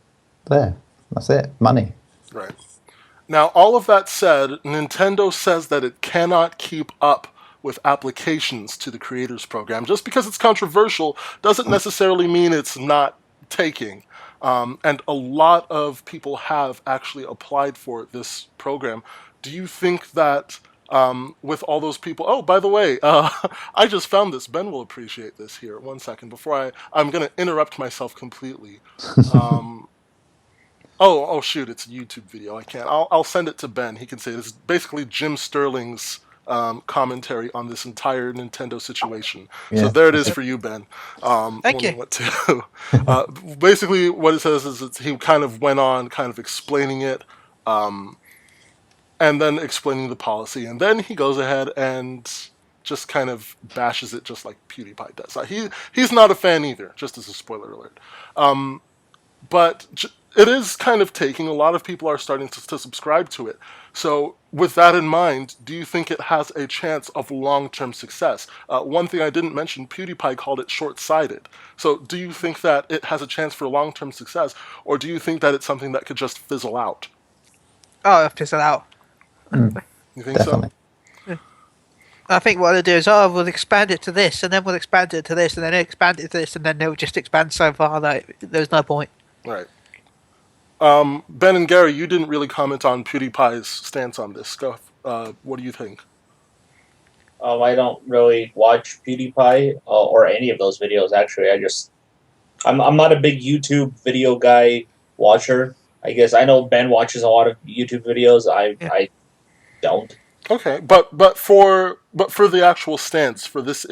there. That's it. Money. Right. Now, all of that said, Nintendo says that it cannot keep up with applications to the Creators Program. Just because it's controversial doesn't necessarily mean it's not taking. And a lot of people have actually applied for this program. Do you think that with all those people... Oh, by the way, I just found this. Ben will appreciate this here. 1 second. Before I'm going to interrupt myself completely. Oh, shoot, it's a YouTube video. I can't. I'll send it to Ben. He can say this is basically Jim Sterling's commentary on this entire Nintendo situation. Yeah. So there it is for you, Ben. Thank you. What to basically, what it says is he kind of went on kind of explaining it, and then explaining the policy. And then he goes ahead and just kind of bashes it just like PewDiePie does. He's not a fan either, just as a spoiler alert. But it is kind of taking. A lot of people are starting to subscribe to it. So with that in mind, do you think it has a chance of long-term success? One thing I didn't mention, PewDiePie called it short-sighted. So do you think that it has a chance for long-term success, or do you think that it's something that could just fizzle out? Oh, it'll fizzle out. You think Definitely. So? Yeah. I think what they'll do is, we'll expand it to this, and then we'll expand it to this, and then expand it to this, and then they'll just expand so far that there's no point. Right. Ben and Garri, you didn't really comment on PewDiePie's stance on this stuff. What do you think? I don't really watch PewDiePie or any of those videos. Actually, I'm not a big YouTube video guy watcher. I guess I know Ben watches a lot of YouTube videos. I don't. Okay, but for the actual stance for this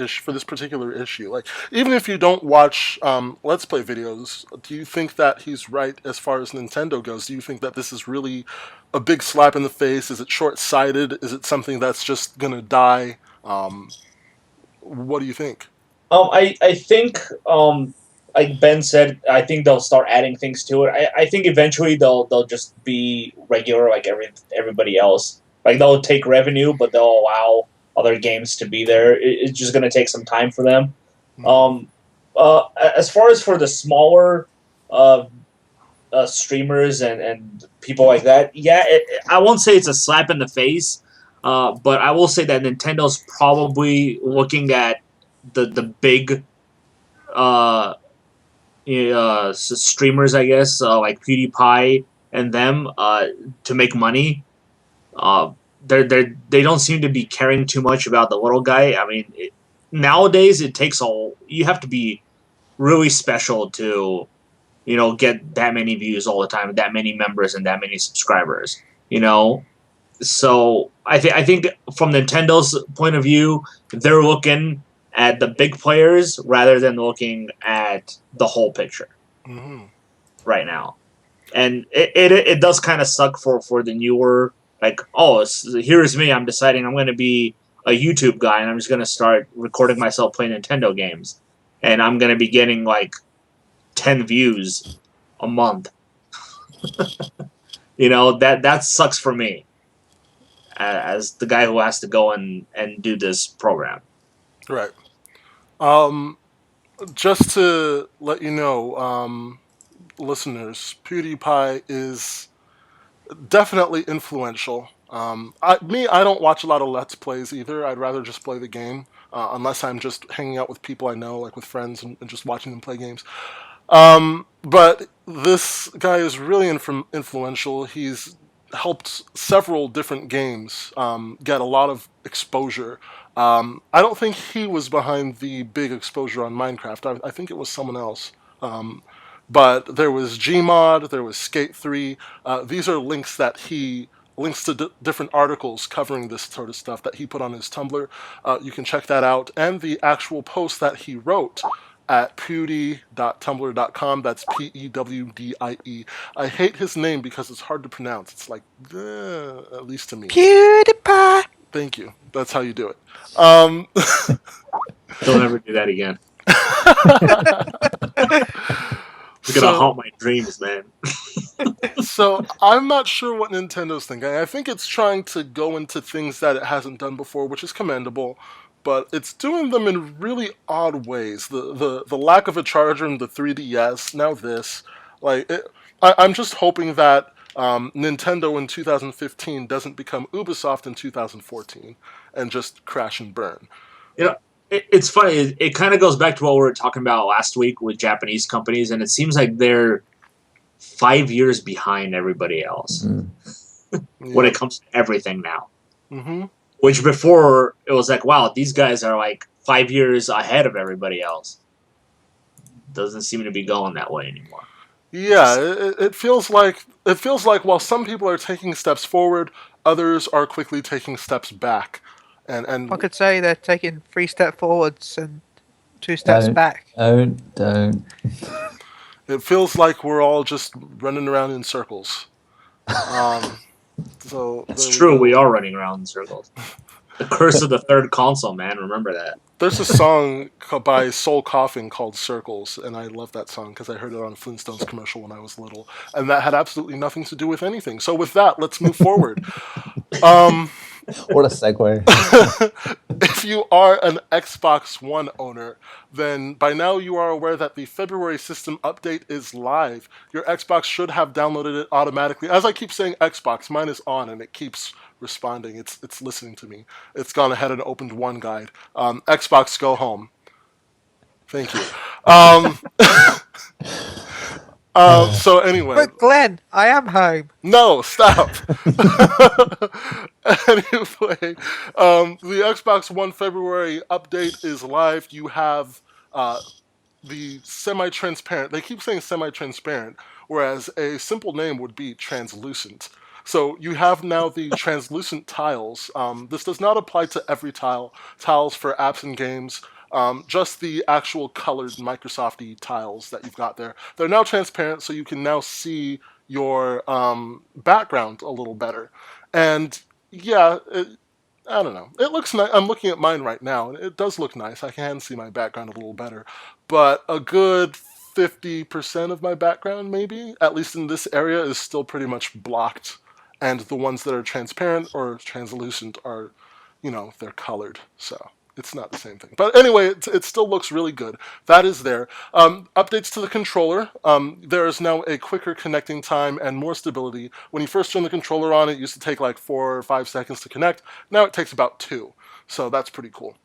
particular issue, like even if you don't watch Let's Play videos, do you think that he's right as far as Nintendo goes? Do you think that this is really a big slap in the face? Is it short-sighted? Is it something that's just gonna die? What do you think? I think like Ben said, I think they'll start adding things to it. I think eventually they'll just be regular like everybody else. Like, they'll take revenue, but they'll allow other games to be there. It's just going to take some time for them. As far as for the smaller streamers and people like that, I won't say it's a slap in the face, but I will say that Nintendo's probably looking at the big streamers, I guess, like PewDiePie and them, to make money. They don't seem to be caring too much about the little guy. I mean, nowadays it takes you have to be really special to, get that many views all the time, that many members and that many subscribers, So I think from Nintendo's point of view, they're looking at the big players rather than looking at the whole picture right now. And it does kind of suck for the newer. Like, here's me. I'm deciding I'm going to be a YouTube guy, and I'm just going to start recording myself playing Nintendo games. And I'm going to be getting, 10 views a month. That sucks for me as the guy who has to go and do this program. Right. Just to let you know, listeners, PewDiePie is definitely influential. I don't watch a lot of Let's Plays either. I'd rather just play the game, unless I'm just hanging out with people I know, like with friends, and just watching them play games. But this guy is really influential. He's helped several different games get a lot of exposure. I don't think he was behind the big exposure on Minecraft. I think it was someone else. But there was Gmod, there was Skate 3. These are links to different articles covering this sort of stuff that he put on his Tumblr. You can check that out. And the actual post that he wrote at pewdie.tumblr.com. That's PEWDIE. I hate his name because it's hard to pronounce. It's like, at least to me. PewDiePie! Thank you. That's how you do it. Don't ever do that again. It's gonna haunt my dreams, man. So I'm not sure what Nintendo's thinking. I think it's trying to go into things that it hasn't done before, which is commendable, but it's doing them in really odd ways. The lack of a charger in the 3DS, now this, I'm just hoping that Nintendo in 2015 doesn't become Ubisoft in 2014 and just crash and burn. You know, it's funny. It kind of goes back to what we were talking about last week with Japanese companies, and it seems like they're 5 years behind everybody else when it comes to everything now. Mm-hmm. Which before it was like, wow, these guys are like 5 years ahead of everybody else. Doesn't seem to be going that way anymore. Yeah, it feels like while some people are taking steps forward, others are quickly taking steps back. And I could say they're taking 3 steps forwards and 2 steps back. Don't. It feels like we're all just running around in circles. So it's true. We are running around in circles. The curse of the third console, man. Remember that. There's a song by Soul Coughing called Circles, and I love that song because I heard it on a Flintstones commercial when I was little, and that had absolutely nothing to do with anything. So with that, let's move forward. What a segue. If you are an Xbox One owner, then by now you are aware that the February system update is live. Your Xbox should have downloaded it automatically. As I keep saying Xbox, mine is on and it keeps responding. It's listening to me. It's gone ahead and opened One Guide. Xbox, go home. Thank you. So anyway. But Glenn, I am home. No, stop. Anyway, the Xbox One February update is live. You have the semi-transparent. They keep saying semi-transparent, whereas a simple name would be translucent. So you have now the translucent tiles. This does not apply to every tile. Tiles for apps and games. Just the actual colored Microsoft-y tiles that you've got there. They're now transparent, so you can now see your background a little better. And yeah, I don't know. It looks nice. I'm looking at mine right now, and it does look nice. I can see my background a little better. But a good 50% of my background, maybe, at least in this area, is still pretty much blocked. And the ones that are transparent or translucent are, they're colored. So it's not the same thing. But anyway, it still looks really good. That is there. Updates to the controller. There is now a quicker connecting time and more stability. When you first turn the controller on, it used to take like 4 or 5 seconds to connect. Now it takes about 2. So that's pretty cool.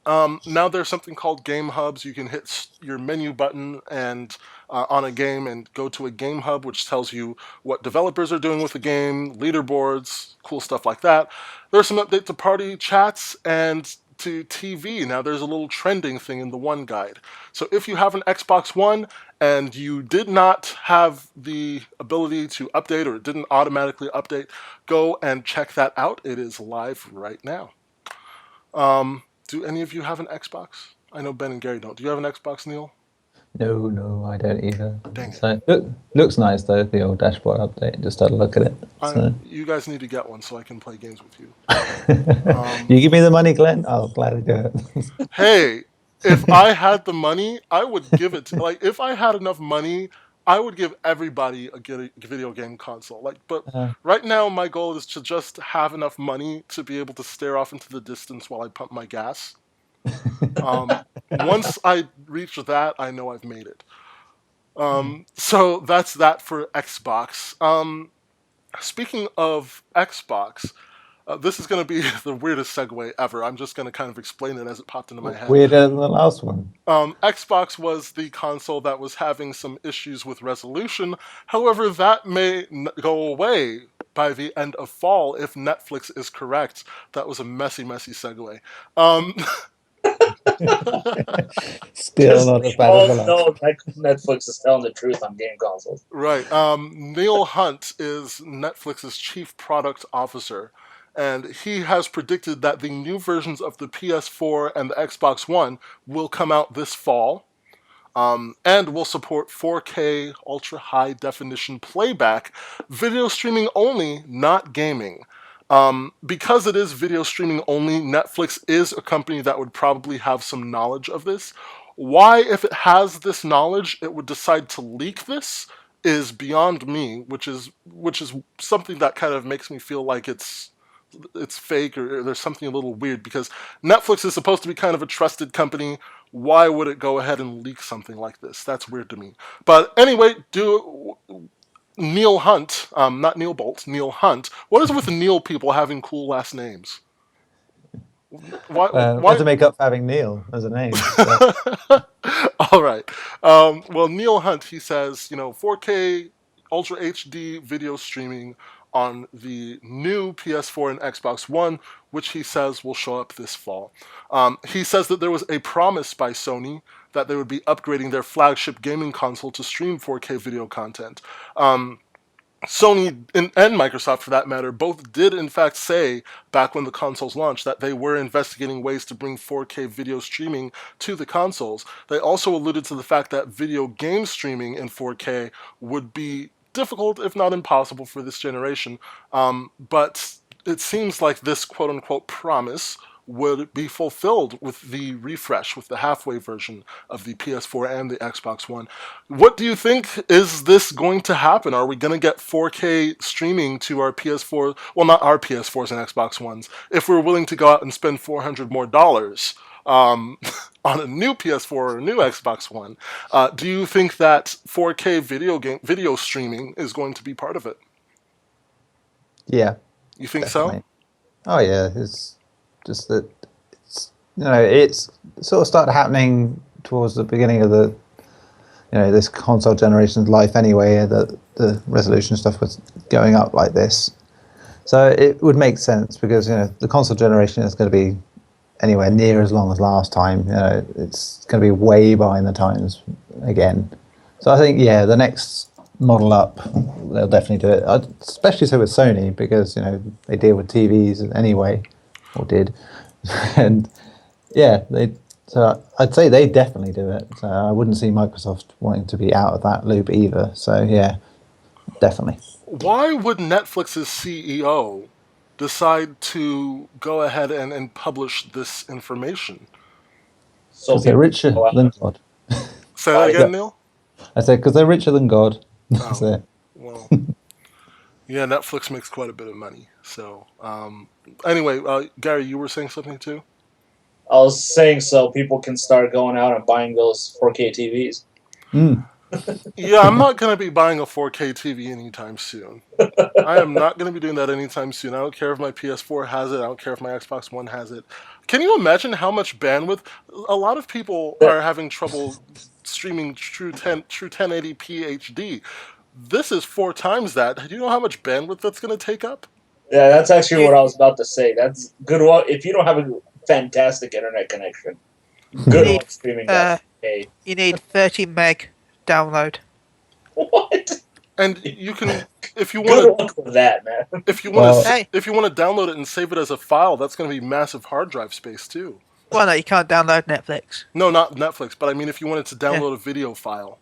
Now there's something called Game Hubs. You can hit your menu button and on a game and go to a Game Hub, which tells you what developers are doing with the game, leaderboards, cool stuff like that. There's some update to party chats and to TV. Now there's a little trending thing in the One Guide. So if you have an Xbox One and you did not have the ability to update or it didn't automatically update, go and check that out. It is live right now. Do any of you have an Xbox? I know Ben and Gary don't. Do you have an Xbox, Neil? No, I don't either. Dang it. So, looks nice though, the old dashboard update. Just had a look at it. So. You guys need to get one so I can play games with you. You give me the money, Glenn? I'll gladly do it. Hey, if I had the money, I would give it to, if I had enough money, I would give everybody a video game console. But right now, my goal is to just have enough money to be able to stare off into the distance while I pump my gas. Once I reach that, I know I've made it. So that's that for Xbox. Speaking of Xbox, this is going to be the weirdest segue ever. I'm just going to kind of explain it as it popped into my head. Weirder than the last one. Xbox was the console that was having some issues with resolution. However, that may go away by the end of fall if Netflix is correct. That was a messy segue. Still not as bad as the last. No, Netflix is telling the truth on game consoles. Right. Neil Hunt is Netflix's chief product officer. And he has predicted that the new versions of the PS4 and the Xbox One will come out this fall and will support 4K ultra high definition playback, video streaming only, not gaming. Because it is video streaming only, Netflix is a company that would probably have some knowledge of this, Why, if it has this knowledge, it would decide to leak this is beyond me, which is something that kind of makes me feel like it's fake, or there's something a little weird, because Netflix is supposed to be kind of a trusted company. Why would it go ahead and leak something like this? That's weird to me. But anyway, Neil Hunt, not Neil Bolt, Neil Hunt. What is it with the Neil people having cool last names? Why to make up for having Neil as a name? So. All right. Well, Neil Hunt, he says, 4K Ultra HD video streaming on the new PS4 and Xbox One, which he says will show up this fall. He says that there was a promise by Sony that they would be upgrading their flagship gaming console to stream 4K video content. Sony and Microsoft, for that matter, both did in fact say back when the consoles launched that they were investigating ways to bring 4K video streaming to the consoles. They also alluded to the fact that video game streaming in 4K would be difficult, if not impossible, for this generation. But it seems like this quote-unquote promise would be fulfilled with the refresh, with the halfway version of the PS4 and the Xbox One. What do you think? Is this going to happen? Are we going to get 4K streaming to our PS4? Well, not our PS4s and Xbox Ones. If we're willing to go out and spend $400 more on a new PS4 or a new Xbox One, do you think that 4K video streaming is going to be part of it? Yeah. You think definitely. So? Oh yeah, it's just that it's sort of started happening towards the beginning of the this console generation's life anyway, that the resolution stuff was going up like this. So it would make sense, because the console generation is going to be anywhere near as long as last time. It's going to be way behind the times again. So I think the next model up, they'll definitely do it, especially so with Sony, because they deal with TVs anyway, or did. And so I'd say they definitely do it. So I wouldn't see Microsoft wanting to be out of that loop either. So yeah, definitely. Why would Netflix's CEO decide to go ahead and publish this information? So they're richer than God. Say that again, Neil? I said because they're richer than God. That's it. Well, yeah, Netflix makes quite a bit of money. So anyway, Gary, you were saying something too? I was saying so people can start going out and buying those 4K TVs. Yeah, I'm not going to be buying a 4K TV anytime soon. I am not going to be doing that anytime soon. I don't care if my PS4 has it. I don't care if my Xbox One has it. Can you imagine how much bandwidth? A lot of people are having trouble streaming true 1080p HD. This is 4 times that. Do you know how much bandwidth that's going to take up? Yeah, that's actually what I was about to say. That's good. If you don't have a fantastic internet connection, good on streaming that. You need 30 meg download. What? And you can, if you want to, that man. If you want to download it and save it as a file, that's going to be massive hard drive space too. Well, no, you can't download Netflix. No, not Netflix, but I mean, if you wanted to download a video file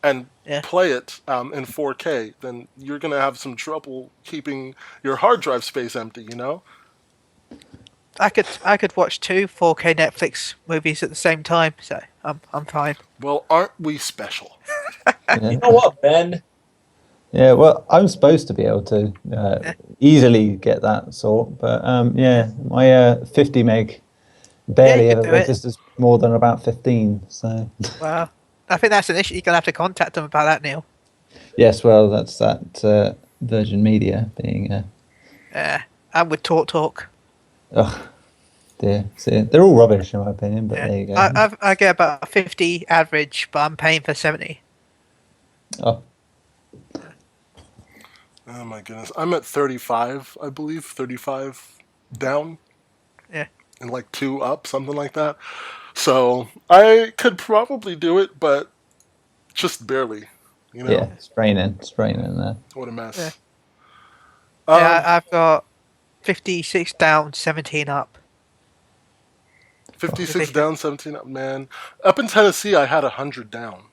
and play it in 4K, then you're going to have some trouble keeping your hard drive space empty. I could watch 2 4K Netflix movies at the same time, so I'm fine. Well, aren't we special? You know what, Ben? Yeah, well, I'm supposed to be able to easily get that sort, but my 50 meg barely ever registers more than about 15. So. Well, I think that's an issue. You're gonna have to contact them about that, Neil. Yes, well, that's that Virgin Media being. And with TalkTalk. Oh, dear. See, they're all rubbish in my opinion, but there you go. I get about 50 average, but I'm paying for 70. Oh. Oh my goodness. I'm at 35, I believe. 35 down. Yeah. And like 2 up, something like that. So I could probably do it, but just barely. Yeah, straining there. What a mess. Yeah, I've got 56 down, 17 up. 56 down, 17 up, man. Up in Tennessee, I had 100 down.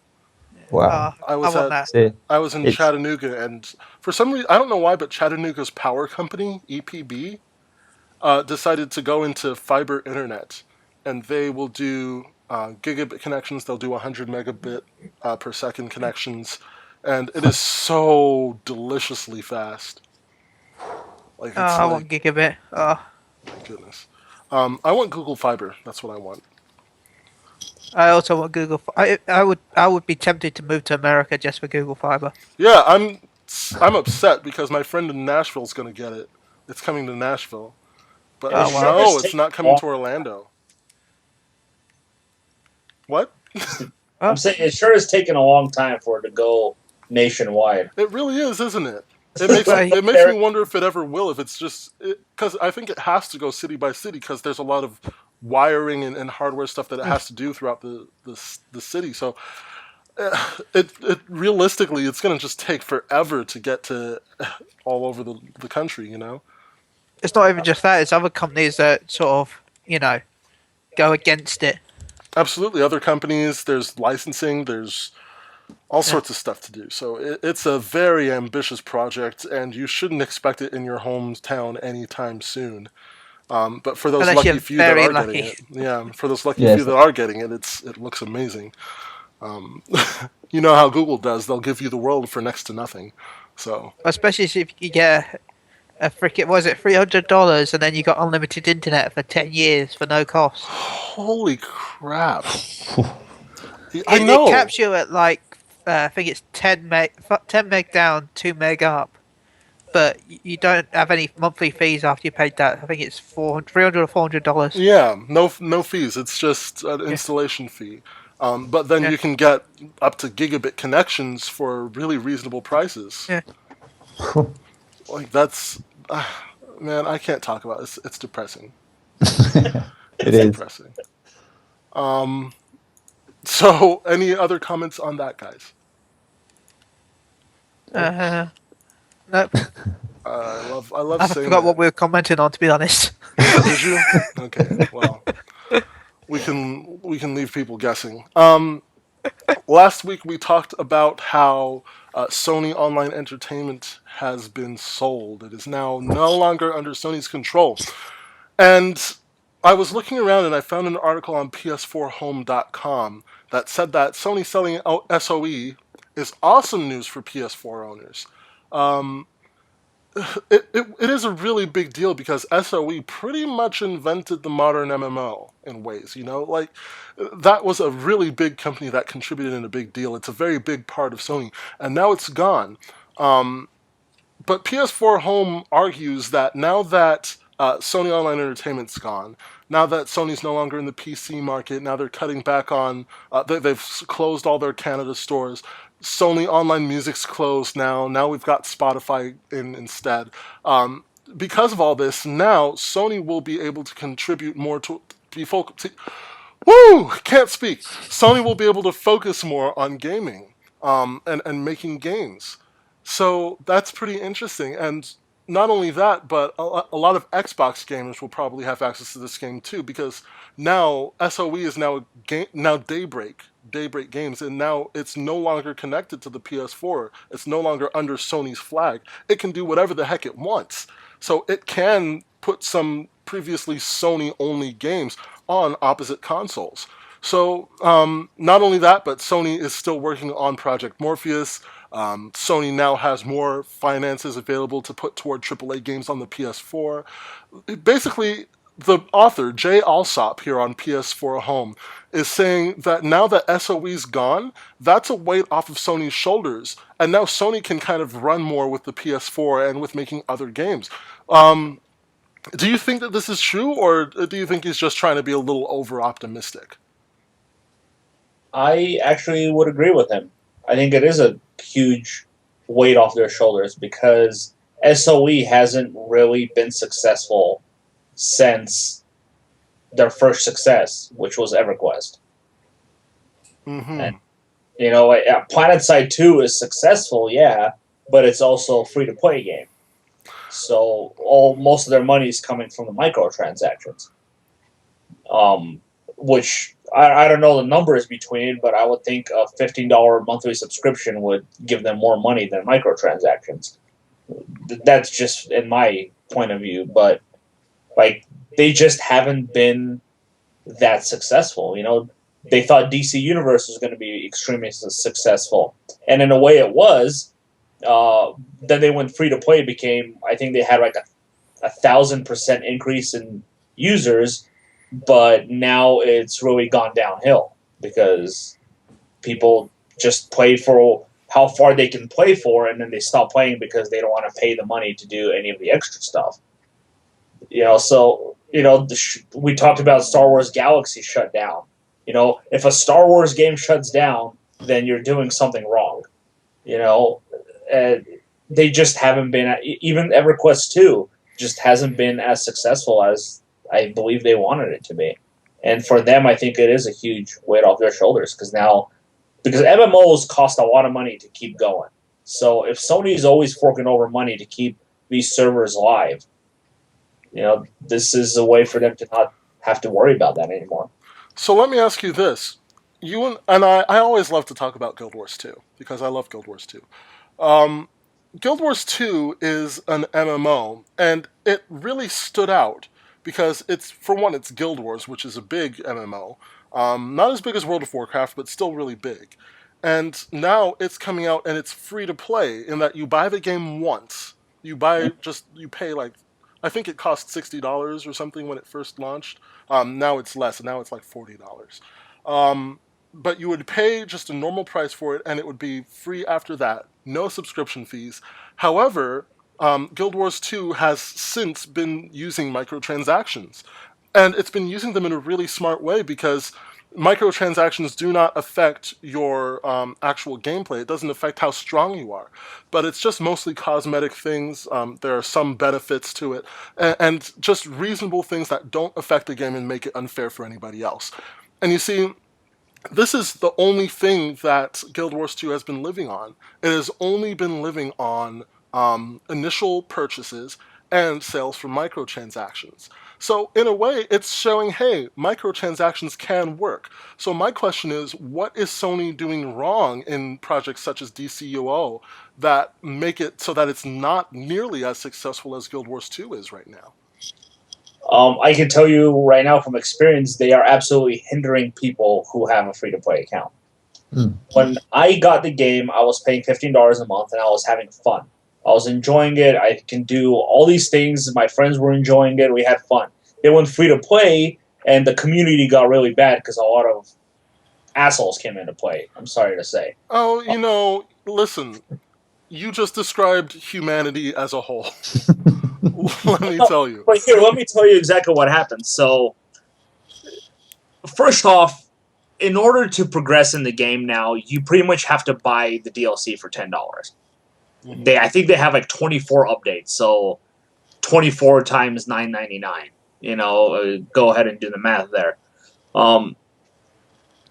Wow. I was in Chattanooga, and for some reason, I don't know why, but Chattanooga's power company, EPB, decided to go into fiber internet, and they will do gigabit connections. They'll do 100 megabit per second connections, and it is so deliciously fast. Like it's I want gigabit. Oh, my goodness. I want Google Fiber. That's what I want. I also want Google. I would be tempted to move to America just for Google Fiber. Yeah, I'm upset because my friend in Nashville is going to get it. It's coming to Nashville, but no, it's not coming to Orlando. What? I'm saying it sure has taken a long time for it to go nationwide. It really is, isn't it? It makes me wonder if it ever will. If it's just because I think it has to go city by city because there's a lot of wiring and hardware stuff that it has to do throughout the city. So it realistically, it's going to just take forever to get to all over the country. You know. It's not even just that. It's other companies that sort of go against it. Absolutely, other companies. There's licensing. There's all sorts of stuff to do. So it's a very ambitious project, and you shouldn't expect it in your hometown anytime soon. But for those lucky few that are getting it, for those lucky few that are getting it, it looks amazing. You know how Google does; they'll give you the world for next to nothing. So especially if you get a freaking $300, and then you got unlimited internet for 10 years for no cost. Holy crap! I know. It caps you at like I think it's 10 meg down, 2 meg up, but you don't have any monthly fees after you paid that. I think it's $300 or $400. Yeah, no fees. It's just an installation fee. But then you can get up to gigabit connections for really reasonable prices. Yeah. Like that's, man, I can't talk about it. It's depressing. It is depressing. So, any other comments on that, guys? Nope. I love saying forgot that. what we were commenting on, to be honest. Did you? Okay. Well, we can leave people guessing. Last week we talked about how Sony Online Entertainment has been sold. It is now no longer under Sony's control. And I was looking around and I found an article on PS4home.com that said that Sony selling SOE is awesome news for PS4 owners. It is a really big deal because SOE pretty much invented the modern MMO in ways, like that was a really big company that contributed in a big deal. It's a very big part of Sony, and now it's gone. But PS4 Home argues that now that Sony Online Entertainment's gone, now that Sony's no longer in the PC market, now they're cutting back on, they've closed all their Canada stores. Sony Online Music's closed now. Now we've got Spotify instead. Because of all this, now Sony will be able to contribute more to be focused. Woo! Can't speak. Sony will be able to focus more on gaming and making games. So that's pretty interesting. And not only that, but a lot of Xbox gamers will probably have access to this game too, because now SOE is now Daybreak Games, and now it's no longer connected to the PS4. It's no longer under Sony's flag. It can do whatever the heck it wants. So it can put some previously Sony-only games on opposite consoles. So not only that, but Sony is still working on Project Morpheus. Sony now has more finances available to put toward AAA games on the PS4. Basically, the author, Jay Alsop, here on PS4 Home, is saying that now that SOE's gone, that's a weight off of Sony's shoulders, and now Sony can kind of run more with the PS4 and with making other games. Do you think that this is true, or do you think he's just trying to be a little over-optimistic? I actually would agree with him. I think it is a huge weight off their shoulders because SOE hasn't really been successful since their first success, which was EverQuest. Mm-hmm. And, PlanetSide 2 is successful, yeah, but it's also a free-to-play game. So most of their money is coming from the microtransactions, which I don't know the numbers between, but I would think a $15 monthly subscription would give them more money than microtransactions. That's just in my point of view, but they just haven't been that successful. they thought DC Universe was going to be extremely successful, and in a way it was. Then they went free to play. Became, I think they had like a 1,000% increase in users, but now it's really gone downhill because people just play for how far they can play for, and then they stop playing because they don't want to pay the money to do any of the extra stuff. So we talked about Star Wars Galaxy shut down. If a Star Wars game shuts down, then you're doing something wrong. They just haven't been, even EverQuest 2 just hasn't been as successful as I believe they wanted it to be. And for them, I think it is a huge weight off their shoulders because MMOs cost a lot of money to keep going. So if Sony is always forking over money to keep these servers live, this is a way for them to not have to worry about that anymore. So let me ask you this. You and I always love to talk about Guild Wars 2 because I love Guild Wars 2. Guild Wars 2 is an MMO, and it really stood out because it's Guild Wars, which is a big MMO. Not as big as World of Warcraft, but still really big. And now it's coming out and it's free to play in that you buy the game once. You pay like, I think it cost $60 or something when it first launched. Now it's less, now it's like $40. But you would pay just a normal price for it, and it would be free after that. No subscription fees. However, Guild Wars 2 has since been using microtransactions. And it's been using them in a really smart way because microtransactions do not affect your actual gameplay. It doesn't affect how strong you are. But it's just mostly cosmetic things. There are some benefits to it. And just reasonable things that don't affect the game and make it unfair for anybody else. And you see, this is the only thing that Guild Wars 2 has been living on. It has only been living on initial purchases and sales from microtransactions. So in a way, it's showing, hey, microtransactions can work. So my question is, what is Sony doing wrong in projects such as DCUO that make it so that it's not nearly as successful as Guild Wars 2 is right now? I can tell you right now from experience, they are absolutely hindering people who have a free-to-play account. When I got the game, I was paying $15 a month, and I was having fun. I was enjoying it. I can do all these things. My friends were enjoying it. We had fun. They went free-to-play, and the community got really bad because a lot of assholes came into play, I'm sorry to say. Oh, listen, you just described humanity as a whole. Let me tell you. But here, let me tell you exactly what happened. So, first off, in order to progress in the game now, you pretty much have to buy the DLC for $10. Mm-hmm. I think they have like 24 updates, so 24 times $9.99. Go ahead and do the math there.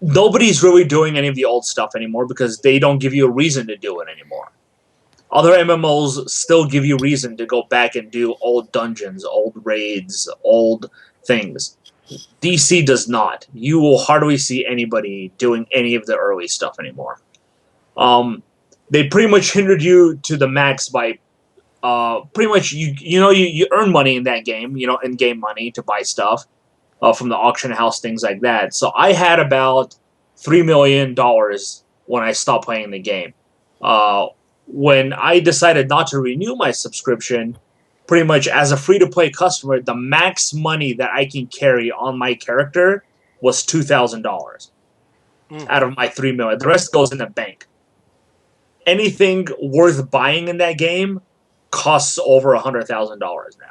Nobody's really doing any of the old stuff anymore because they don't give you a reason to do it anymore. Other MMOs still give you reason to go back and do old dungeons, old raids, old things. DC does not. You will hardly see anybody doing any of the early stuff anymore. They pretty much hindered you to the max by pretty much you earn money in that game, in-game money to buy stuff from the auction house, things like that. So I had about $3 million when I stopped playing the game. When I decided not to renew my subscription, pretty much as a free-to-play customer, the max money that I can carry on my character was $2,000 out of my $3 million. The rest goes in the bank. Anything worth buying in that game costs over $100,000 now.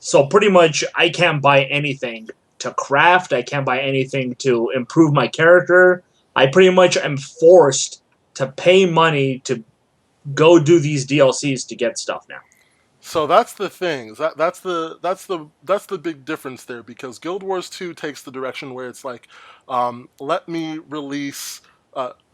So pretty much I can't buy anything to craft. I can't buy anything to improve my character. I pretty much am forced to pay money to go do these DLCs to get stuff now. So that's the thing. That's the big difference there, because Guild Wars 2 takes the direction where it's like, let me release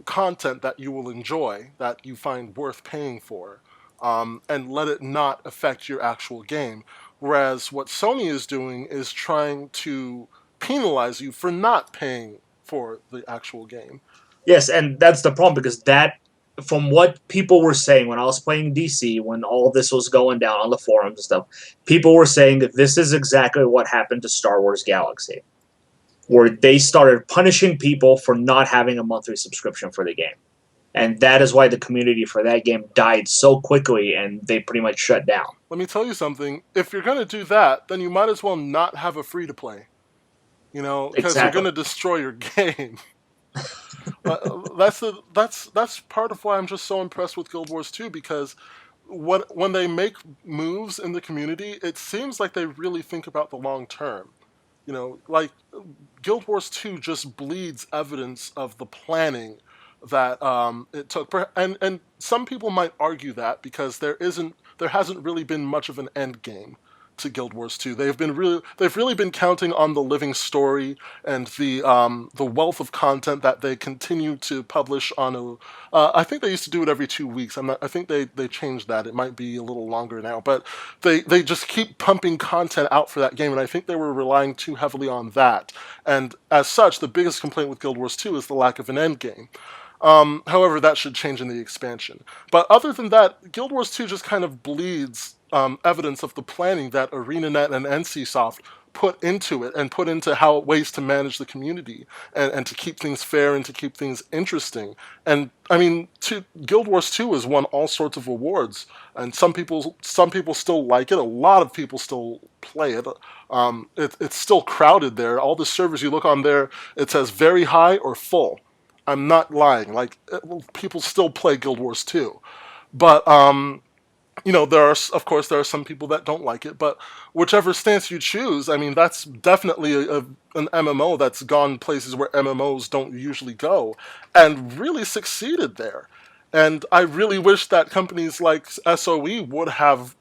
content that you will enjoy, that you find worth paying for, and let it not affect your actual game. Whereas what Sony is doing is trying to penalize you for not paying for the actual game. Yes, and that's the problem, because from what people were saying when I was playing DC, when all this was going down on the forums and stuff, people were saying that this is exactly what happened to Star Wars Galaxy. where they started punishing people for not having a monthly subscription for the game. And that is why the community for that game died so quickly, and they pretty much shut down. Let me tell you something. If you're going to do that, then you might as well not have a free-to-play. You know, because you're going to destroy your game. That's part of why I'm just so impressed with Guild Wars 2, because when they make moves in the community, it seems like they really think about the long term. You know, like Guild Wars 2 just bleeds evidence of the planning that it took. And some people might argue that because there hasn't really been much of an end game to Guild Wars 2. They've really been counting on the living story and the wealth of content that they continue to publish on I think they used to do it every 2 weeks. I think they changed that. It might be a little longer now, but they just keep pumping content out for that game, and I think they were relying too heavily on that. And as such, the biggest complaint with Guild Wars 2 is the lack of an end game. However, that should change in the expansion. But other than that, Guild Wars 2 just kind of bleeds evidence of the planning that ArenaNet and NCSoft put into it, and put into how ways to manage the community and to keep things fair and to keep things interesting. And I mean, Guild Wars 2 has won all sorts of awards, and some people still like it. A lot of people still play it. It's still crowded there. All the servers you look on there, it says very high or full. I'm not lying. Like, people still play Guild Wars 2. But, you know, there are some people that don't like it. But whichever stance you choose, I mean, that's definitely an MMO that's gone places where MMOs don't usually go, and really succeeded there. And I really wish that companies like SOE would have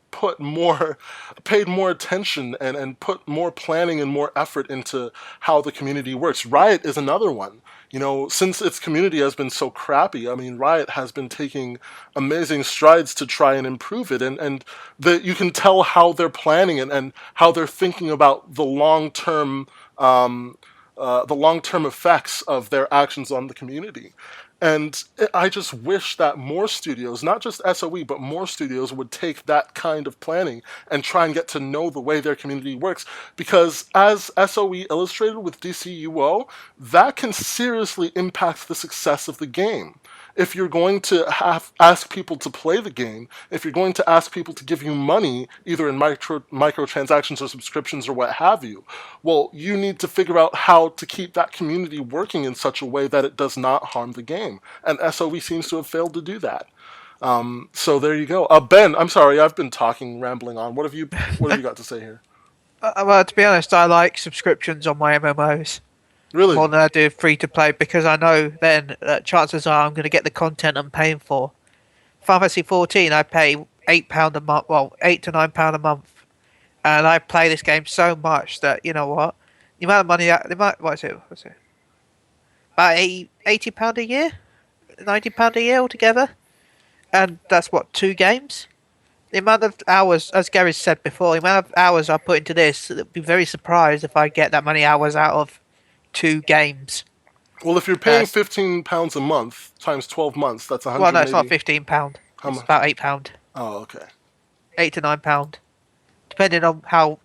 paid more attention and put more planning and more effort into how the community works. Riot is another one. You know, since its community has been so crappy, I mean, Riot has been taking amazing strides to try and improve it, and you can tell how they're planning and how they're thinking about the long-term effects of their actions on the community. And I just wish that more studios, not just SOE, but more studios would take that kind of planning and try and get to know the way their community works. Because as SOE illustrated with DCUO, that can seriously impact the success of the game. If you're going to ask people to play the game, if you're going to ask people to give you money, either in microtransactions or subscriptions or what have you, well, you need to figure out how to keep that community working in such a way that it does not harm the game. And SOE seems to have failed to do that. So there you go. Ben, I'm sorry, I've been rambling on. What have you got to say here? Well, to be honest, I like subscriptions on my MMOs. Really? More than I do free to play, because I know then chances are I'm going to get the content I'm paying for. Final Fantasy 14, I pay £8 a month, well, £8 to £9 a month, and I play this game so much that, you know what, the amount of money, what's it? About £80 a year, £90 a year altogether, and that's what, 2 games. The amount of hours, as Gary said before, the amount of hours I put into this, I'd be very surprised if I get that many hours out of 2 games. Well, if you're paying £15 a month times 12 months, that's 100. Well, no, it's not £15. It's about £8. Oh, okay. £8 to £9, depending on how.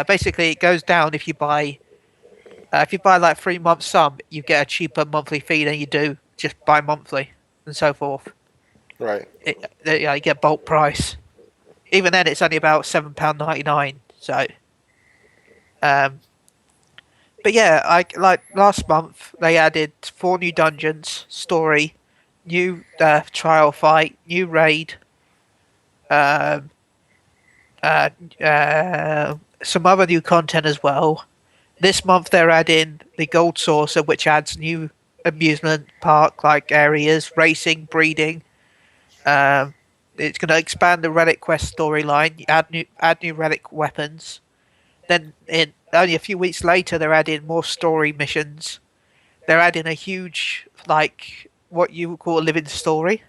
Basically, it goes down if you buy. If you buy like 3 months sum, you get a cheaper monthly fee than you do just bi-monthly, and so forth. Right. You get bulk price. Even then, it's only about £7.99. So. But yeah, like last month they added 4 new dungeons, story, new trial fight, new raid, some other new content as well. This month they're adding the Gold Saucer, which adds new amusement park like areas, racing, breeding. It's going to expand the Relic Quest storyline, add new Relic weapons. Then only a few weeks later, they're adding more story missions. They're adding a huge, like, what you would call a living story.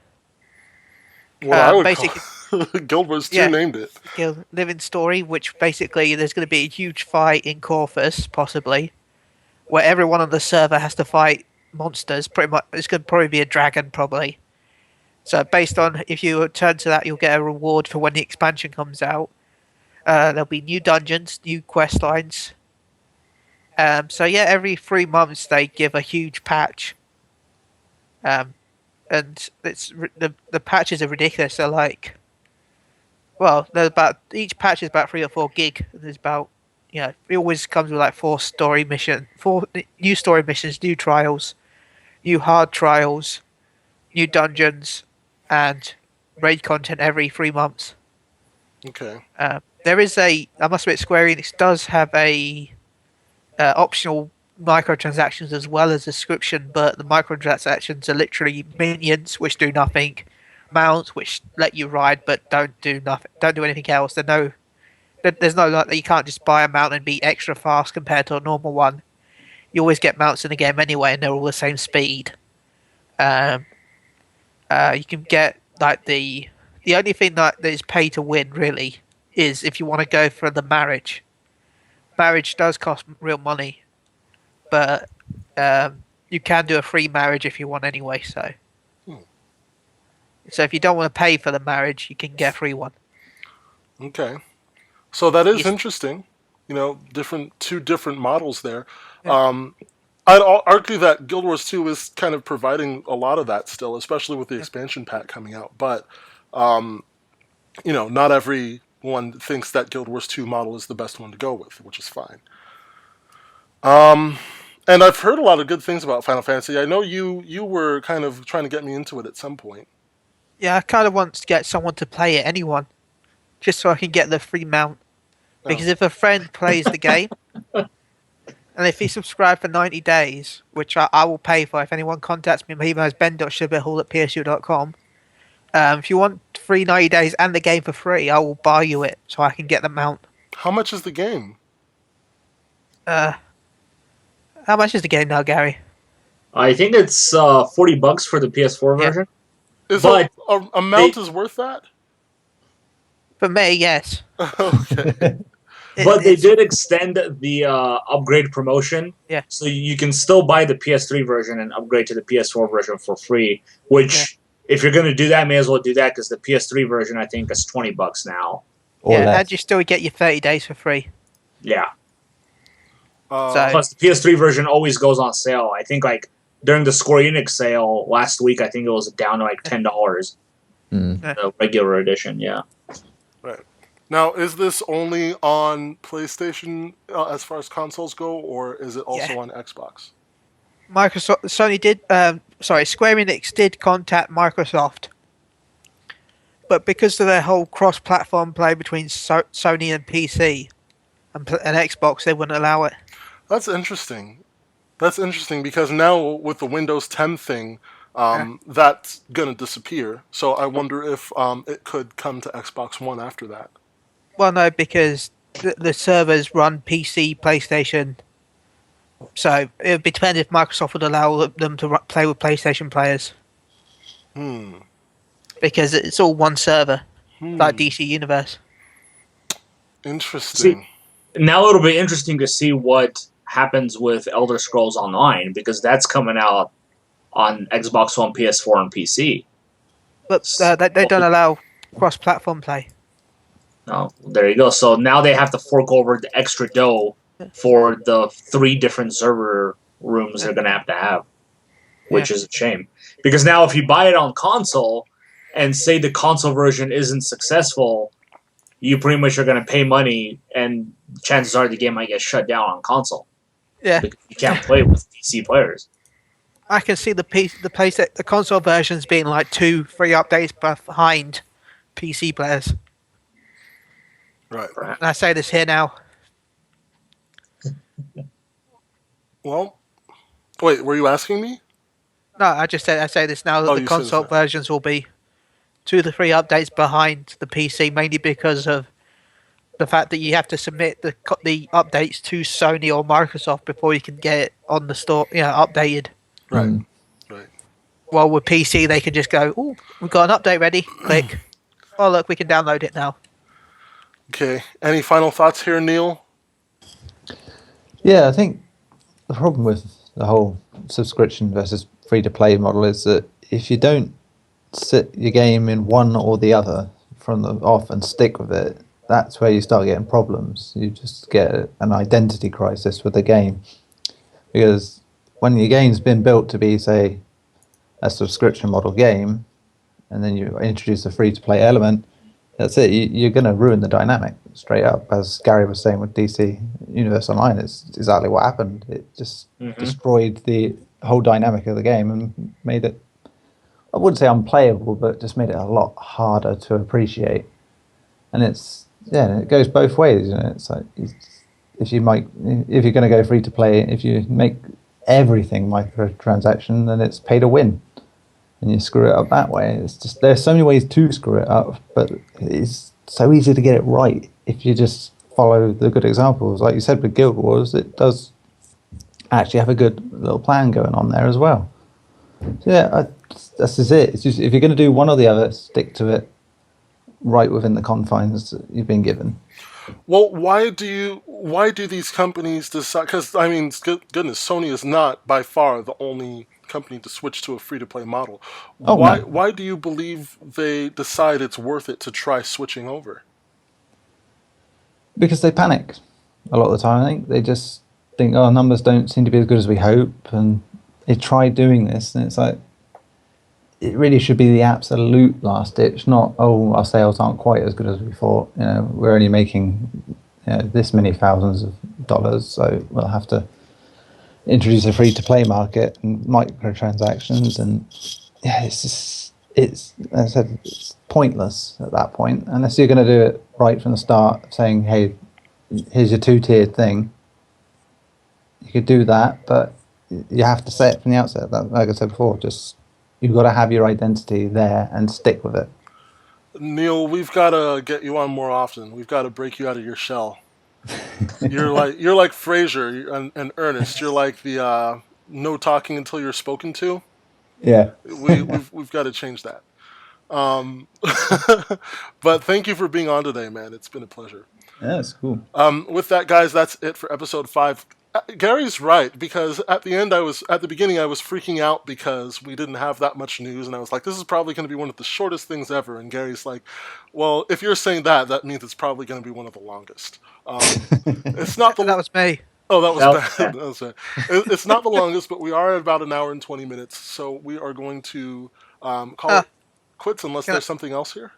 Well, I would call Guild Wars 2 named it. Living story, which basically there's going to be a huge fight in Corvus, possibly, where everyone on the server has to fight monsters. Pretty much, it's going to probably be a dragon, probably. So based on, if you turn to that, you'll get a reward for when the expansion comes out. There'll be new dungeons, new quest lines, So yeah, every 3 months they give a huge patch. And the patches are ridiculous. They're like, well, they're about each patch is about 3 or 4 gig. And there's about, it always comes with like 4 new story missions, new trials, new hard trials, new dungeons, and raid content every 3 months. Okay. There is I must admit, Square Enix does have a optional microtransactions as well as a subscription, but the microtransactions are literally minions which do nothing, mounts which let you ride but don't do anything else. There's no like that. You can't just buy a mount and be extra fast compared to a normal one. You always get mounts in the game anyway, and they're all the same speed. You can get like the only thing that is pay to win really is if you want to go for the marriage. Marriage does cost real money, but you can do a free marriage if you want anyway. So if you don't want to pay for the marriage, you can get a free one. Okay. So that is interesting. Two different models there. Yeah. I'd argue that Guild Wars 2 is kind of providing a lot of that still, especially with the expansion pack coming out. But, not everyone thinks that Guild Wars 2 model is the best one to go with, which is fine. And I've heard a lot of good things about Final Fantasy. I know you were kind of trying to get me into it at some point. Yeah, I kind of want to get someone to play it, anyone, just so I can get the free mount. Because if a friend plays the game, and if he subscribes for 90 days, which I will pay for if anyone contacts me, my email is ben.shillabeer-Hall@psu.com. If you want free 90 days and the game for free, I will buy you it so I can get the mount. How much is the game? How much is the game now, Gary? I think it's $40 for the PS4 version. Is a mount is worth that? For me, yes. Okay. But they did extend the upgrade promotion. Yeah. So you can still buy the PS3 version and upgrade to the PS4 version for free. Which, if you're going to do that, may as well do that because the PS3 version, I think, is $20 now. And you still get your 30 days for free. Yeah. Plus, the PS3 version always goes on sale. I think, like, during the Square Enix sale last week, I think it was down to, like, $10. The regular edition, yeah. Right. Now, is this only on PlayStation as far as consoles go, or is it also on Xbox? Square Enix did contact Microsoft, but because of their whole cross-platform play between Sony and PC and Xbox, they wouldn't allow it. That's interesting. Because now with the Windows 10 thing, that's going to disappear. So I wonder if it could come to Xbox One after that. Well, no, because the servers run PC, PlayStation. So it would depend if Microsoft would allow them to play with PlayStation players. Because it's all one server, like DC Universe. Interesting. Now it'll be interesting to see what happens with Elder Scrolls Online, because that's coming out on Xbox One, PS4, and PC. But they don't allow cross-platform play. Oh, there you go. So now they have to fork over the extra dough for the 3 different server rooms they're going to have, which is a shame. Because now if you buy it on console and say the console version isn't successful, you pretty much are going to pay money, and chances are the game might get shut down on console. Yeah. Because you can't play with PC players. I can see the console versions being like 2-3 updates behind PC players. Right. And I say this here now. Well, wait, were you asking me? No, I say this now that the console versions will be 2 to 3 updates behind the PC, mainly because of the fact that you have to submit the updates to Sony or Microsoft before you can get it on the store, updated. Right. Right. Well, with PC, they can just go, "Oh, we've got an update ready." Click. Oh, look, we can download it now. Okay. Any final thoughts here, Neil? Yeah, I think the problem with the whole subscription versus free-to-play model is that if you don't sit your game in one or the other from the off and stick with it, that's where you start getting problems. You just get an identity crisis with the game, because when your game's been built to be, say, a subscription model game, and then you introduce a free-to-play element, that's it. You're going to ruin the dynamic straight up. As Garri was saying with DC Universe Online, it's exactly what happened. It just destroyed the whole dynamic of the game and made it, I wouldn't say unplayable, but just made it a lot harder to appreciate. And it goes both ways. It's like, if you're going to go free to play, if you make everything microtransaction, then it's pay to win, and you screw it up that way. It's just, there's so many ways to screw it up, but it's so easy to get it right if you just follow the good examples. Like you said with Guild Wars, it does actually have a good little plan going on there as well. So yeah, that's just it. It's just, if you're going to do one or the other, stick to it right within the confines that you've been given. Well, why do these companies decide? Because I mean, goodness, Sony is not by far the only company to switch to a free-to-play model. Why do you believe they decide it's worth it to try switching over? Because they panic a lot of the time. I think they just think, oh, numbers don't seem to be as good as we hope, and they try doing this, and it's like, it really should be the absolute last ditch, not, oh, our sales aren't quite as good as we thought. We're only making this many thousands of dollars, so we'll have to introduce a free-to-play market and microtransactions, and yeah, it's as I said, it's pointless at that point, unless you're going to do it right from the start, saying, hey, here's your two-tiered thing. You could do that, but you have to say it from the outset. Like I said before, just you've got to have your identity there and stick with it. Neil, we've got to get you on more often. We've got to break you out of your shell. You're like Frasier and Ernest. You're like the no talking until you're spoken to. Yeah, we've got to change that. But thank you for being on today, man. It's been a pleasure. Yeah, it's cool. With that, guys, that's it for episode 5. Gary's right, because at the beginning I was freaking out because we didn't have that much news, and I was like, this is probably going to be one of the shortest things ever. And Gary's like, well, if you're saying that means it's probably going to be one of the longest. It's not the That was me. Oh, that was bad. That was bad. It's not the longest, but we are at about an hour and 20 minutes, so we are going to call it quits unless there's something else here.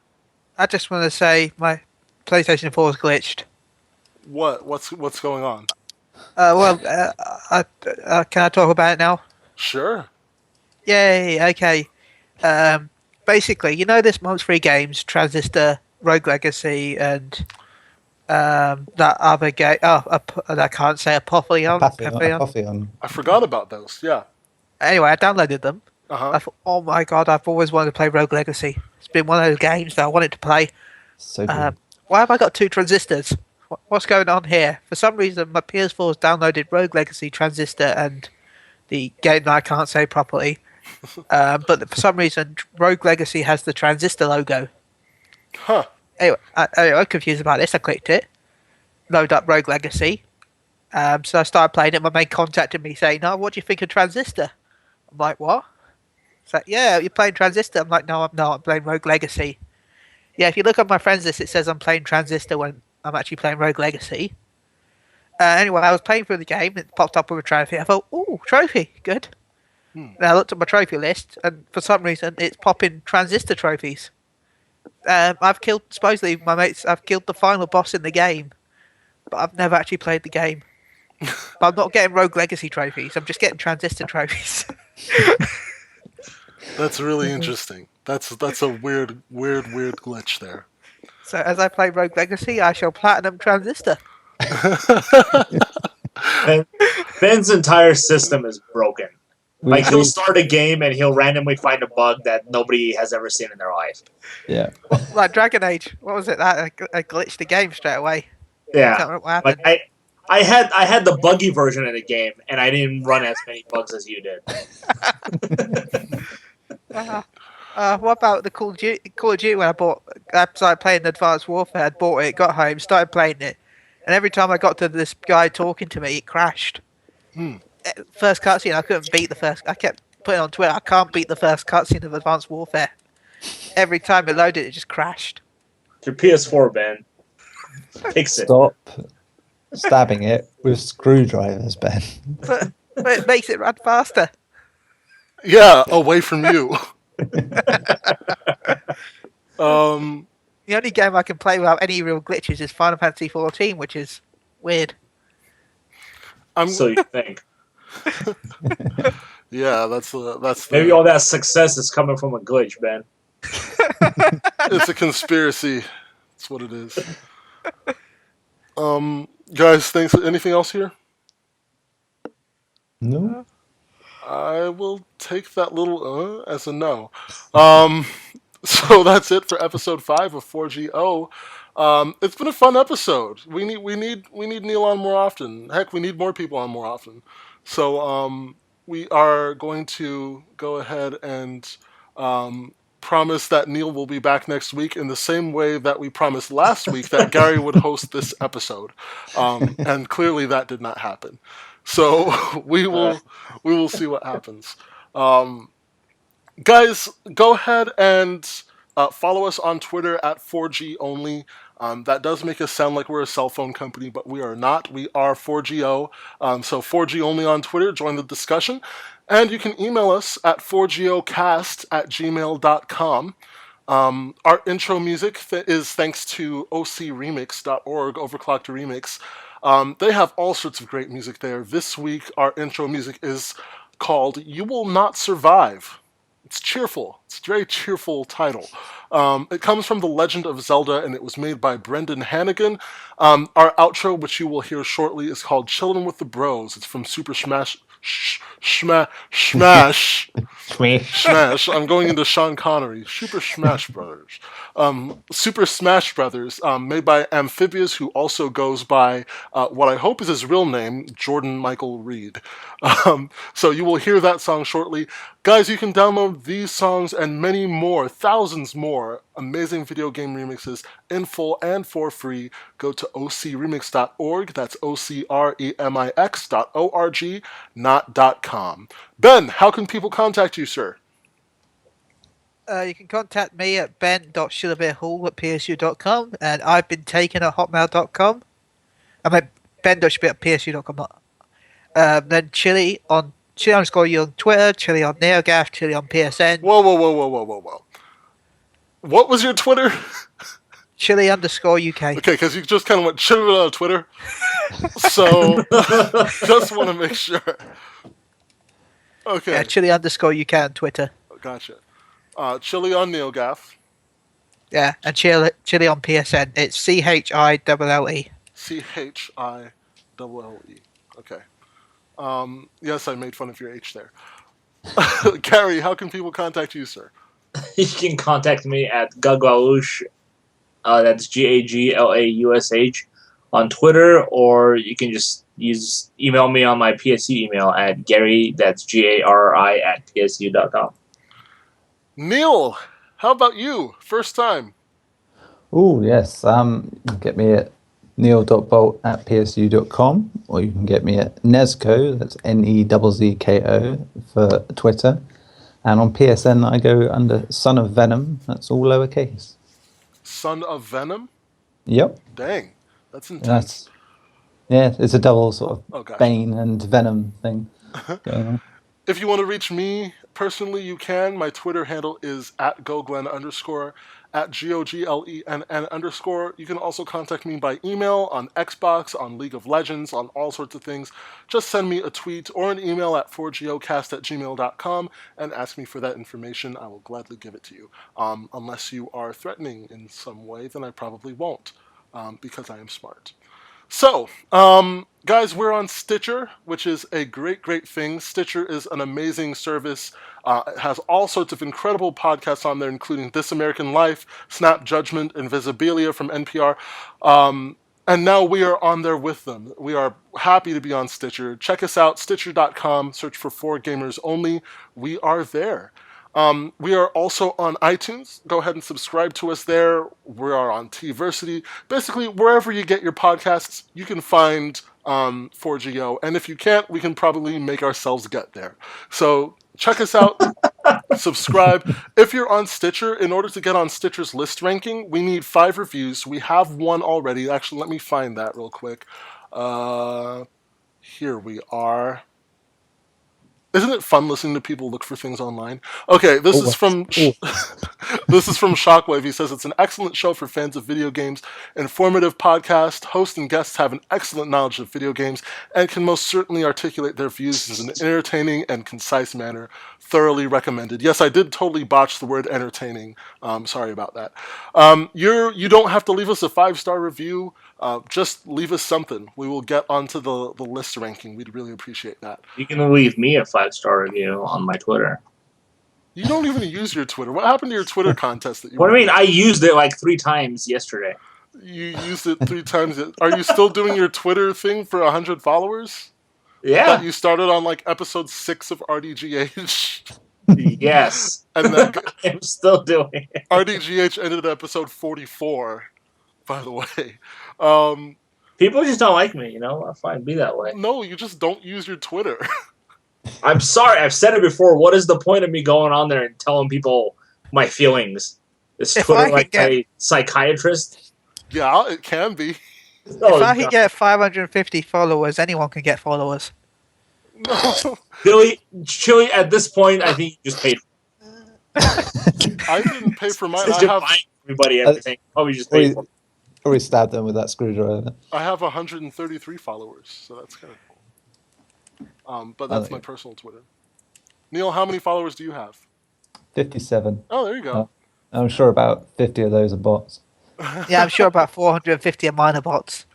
I just want to say my PlayStation 4 is glitched. What's going on? Can I talk about it now? Sure. Yay, okay. Basically, this month's free games, Transistor, Rogue Legacy, and that other game. I can't say Apophelion. I forgot about those, yeah. Anyway, I downloaded them. Uh-huh. I thought, oh my god, I've always wanted to play Rogue Legacy. It's been one of those games that I wanted to play. So good. Why have I got 2 transistors? What's going on here? For some reason, my PS4's downloaded Rogue Legacy, Transistor, and the game that I can't say properly. But for some reason, Rogue Legacy has the Transistor logo. Huh. Anyway, I'm confused about this. I clicked it. Load up Rogue Legacy. So I started playing it. My mate contacted me saying, "Oh, what do you think of Transistor?" I'm like, "What?" It's like, "Yeah, you're playing Transistor." I'm like, "No, I'm not. I'm playing Rogue Legacy." Yeah, if you look on my friends list, it says I'm playing Transistor when I'm actually playing Rogue Legacy. Anyway, I was playing through the game. It popped up with a trophy. I thought, "Ooh, trophy, good." And I looked at my trophy list, and for some reason, it's popping Transistor trophies. I've killed the final boss in the game, but I've never actually played the game. But I'm not getting Rogue Legacy trophies. I'm just getting Transistor trophies. That's really interesting. That's a weird glitch there. So as I play Rogue Legacy, I shall platinum Transistor. Ben's entire system is broken. Like, he'll start a game and he'll randomly find a bug that nobody has ever seen in their life. Yeah. Like Dragon Age. What was it? I glitched the game straight away. Yeah. I can't remember what happened. Like, I had the buggy version of the game, and I didn't run as many bugs as you did. What about the Call of Duty when I started playing Advanced Warfare, I bought it, got home, started playing it, and every time I got to this guy talking to me, it crashed. First cutscene, I couldn't beat the first. I kept putting on Twitter, I can't beat the first cutscene of Advanced Warfare. Every time it loaded, it just crashed. Your PS4, Ben. Fix it. Stop stabbing it with screwdrivers, Ben. But it makes it run faster. Yeah, away from you. The only game I can play without any real glitches is Final Fantasy 14, which is weird. So you think? Yeah, that's Maybe all that success is coming from a glitch, Ben. It's a conspiracy. That's what it is. Guys, thanks. Anything else here? No. I will take that little as a no. So that's it for episode 5 of 4GO. It's been a fun episode. We need Neil on more often. Heck, we need more people on more often. So we are going to go ahead and promise that Neil will be back next week in the same way that we promised last week that Garri would host this episode. And clearly that did not happen. So we will see what happens. Guys, go ahead and follow us on Twitter at 4G only. That does make us sound like we're a cell phone company, but we are not. We are 4GO. So 4G only on Twitter. Join the discussion. And you can email us at 4gocast@gmail.com. Our intro music is thanks to ocremix.org, Overclocked Remix. They have all sorts of great music there. This week, our intro music is called You Will Not Survive. It's cheerful. It's a very cheerful title. It comes from The Legend of Zelda, and it was made by Brendan Hannigan. Our outro, which you will hear shortly, is called Chillin' with the Bros. It's from Super Smash... Smash. I'm going into Sean Connery. Super Smash Brothers. Super Smash Brothers, made by Amphibious, who also goes by what I hope is his real name, Jordan Michael Reed. So you will hear that song shortly. Guys, you can download these songs and many more, thousands more amazing video game remixes in full and for free. Go to ocremix.org. That's ocremix.org, not .com. Ben, how can people contact you, sir? You can contact me at ben.shillabeer-hall@psu.com, and I've been taken at hotmail.com. I mean, ben.shillabeer@psu.com. Then Chili underscore you on Twitter, Chili on NeoGaf, Chili on PSN. Whoa. What was your Twitter? Chili underscore UK. Okay, because you just kind of went chilling on Twitter. So, just want to make sure. Okay. Yeah, Chili underscore UK on Twitter. Gotcha. Chili on NeoGaf. Yeah, and Chili on PSN. It's CHILLE. CHILLE. Okay. Yes, I made fun of your H there. Garri, how can people contact you, sir? You can contact me at Gaglalush, that's GAGLAUSH, on Twitter, or you can just email me on my PSU email at Garri, that's GARRI, @PSU.com. Neil, how about you? First time. Oh, yes. Get me at neil.bolt@psu.com, or you can get me at Nezco, that's NEZZKO, for Twitter. And on PSN, I go under Son of Venom. That's all lowercase. Son of Venom? Yep. Dang, that's intense. Yeah, it's a double sort of gotcha. Bane and Venom thing going on. If you want to reach me personally, you can. My Twitter handle is @GoGlenn_, @GOGLENN_. You can also contact me by email, on Xbox, on League of Legends, on all sorts of things. Just send me a tweet or an email at 4gocast@gmail.com and ask me for that information. I will gladly give it to you. Unless you are threatening in some way, then I probably won't, because I am smart. So, guys, we're on Stitcher, which is a great thing. Stitcher is an amazing service. It has all sorts of incredible podcasts on there, including This American Life, Snap Judgment, Invisibilia from NPR. And now we are on there with them. We are happy to be on Stitcher. Check us out, Stitcher.com. Search for 4Gamers Only. We are there. We are also on iTunes. Go ahead and subscribe to us there. We are on Tversity. Basically, wherever you get your podcasts, you can find 4GO. And if you can't, we can probably make ourselves get there. So check us out. Subscribe. If you're on Stitcher, in order to get on Stitcher's list ranking, we need 5 reviews. We have one already. Actually, let me find that real quick. Here we are. Isn't it fun listening to people look for things online? Okay, this is from this is from Shockwave. He says it's an excellent show for fans of video games, informative podcast. Host and guests have an excellent knowledge of video games and can most certainly articulate their views in an entertaining and concise manner. Thoroughly recommended. Yes, I did totally botch the word entertaining. Sorry about that. You don't have to leave us a 5-star review. Just leave us something. We will get onto the list ranking. We'd really appreciate that. You can leave me a 5-star review on my Twitter. You don't even use your Twitter. What happened to your Twitter contest? That you What do you mean? I used it like 3 times yesterday. You used it 3 times. Are you still doing your Twitter thing for 100 followers? Yeah. That you started on like episode 6 of RDGH. Yes. And then I'm still doing it. RDGH ended at episode 44, by the way. People just don't like me, Fine, be that way. No, you just don't use your Twitter. I'm sorry, I've said it before. What is the point of me going on there and telling people my feelings? Is Twitter like a psychiatrist? Yeah, it can be. If I could get 550 followers, anyone can get followers. No. Chili, at this point, I think you just paid for it. I didn't pay for mine. Since you're buying everybody everything, probably just paid for it. Or we stabbed them with that screwdriver. I have 133 followers, so that's kind of cool. But that's my personal Twitter. Neil, how many followers do you have? 57. Oh, there you go. I'm sure about 50 of those are bots. Yeah, I'm sure about 450 of mine are bots.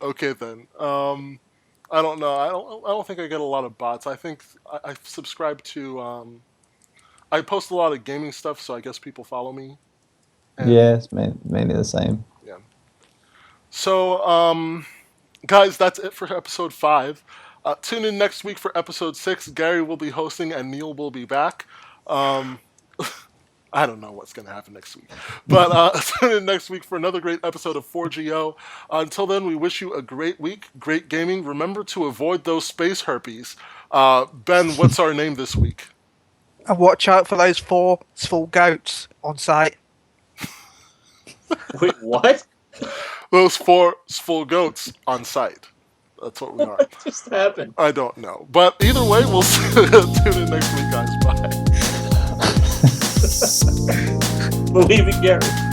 Okay then. I don't know. I don't think I get a lot of bots. I think I subscribe to. I post a lot of gaming stuff, so I guess people follow me. Yeah, it's mainly the same. Yeah. So, guys, that's it for episode 5. Tune in next week for episode 6. Garri will be hosting and Neil will be back. I don't know what's going to happen next week. But tune in next week for another great episode of 4GO. Until then, we wish you a great week, great gaming. Remember to avoid those space herpes. Ben, what's our name this week? And watch out for those 4 small goats on site. Wait, what? Those 4 full goats on site. That's what we are. What just happened? I don't know. But either way, we'll tune in next week, guys. Bye. Believe in Garri.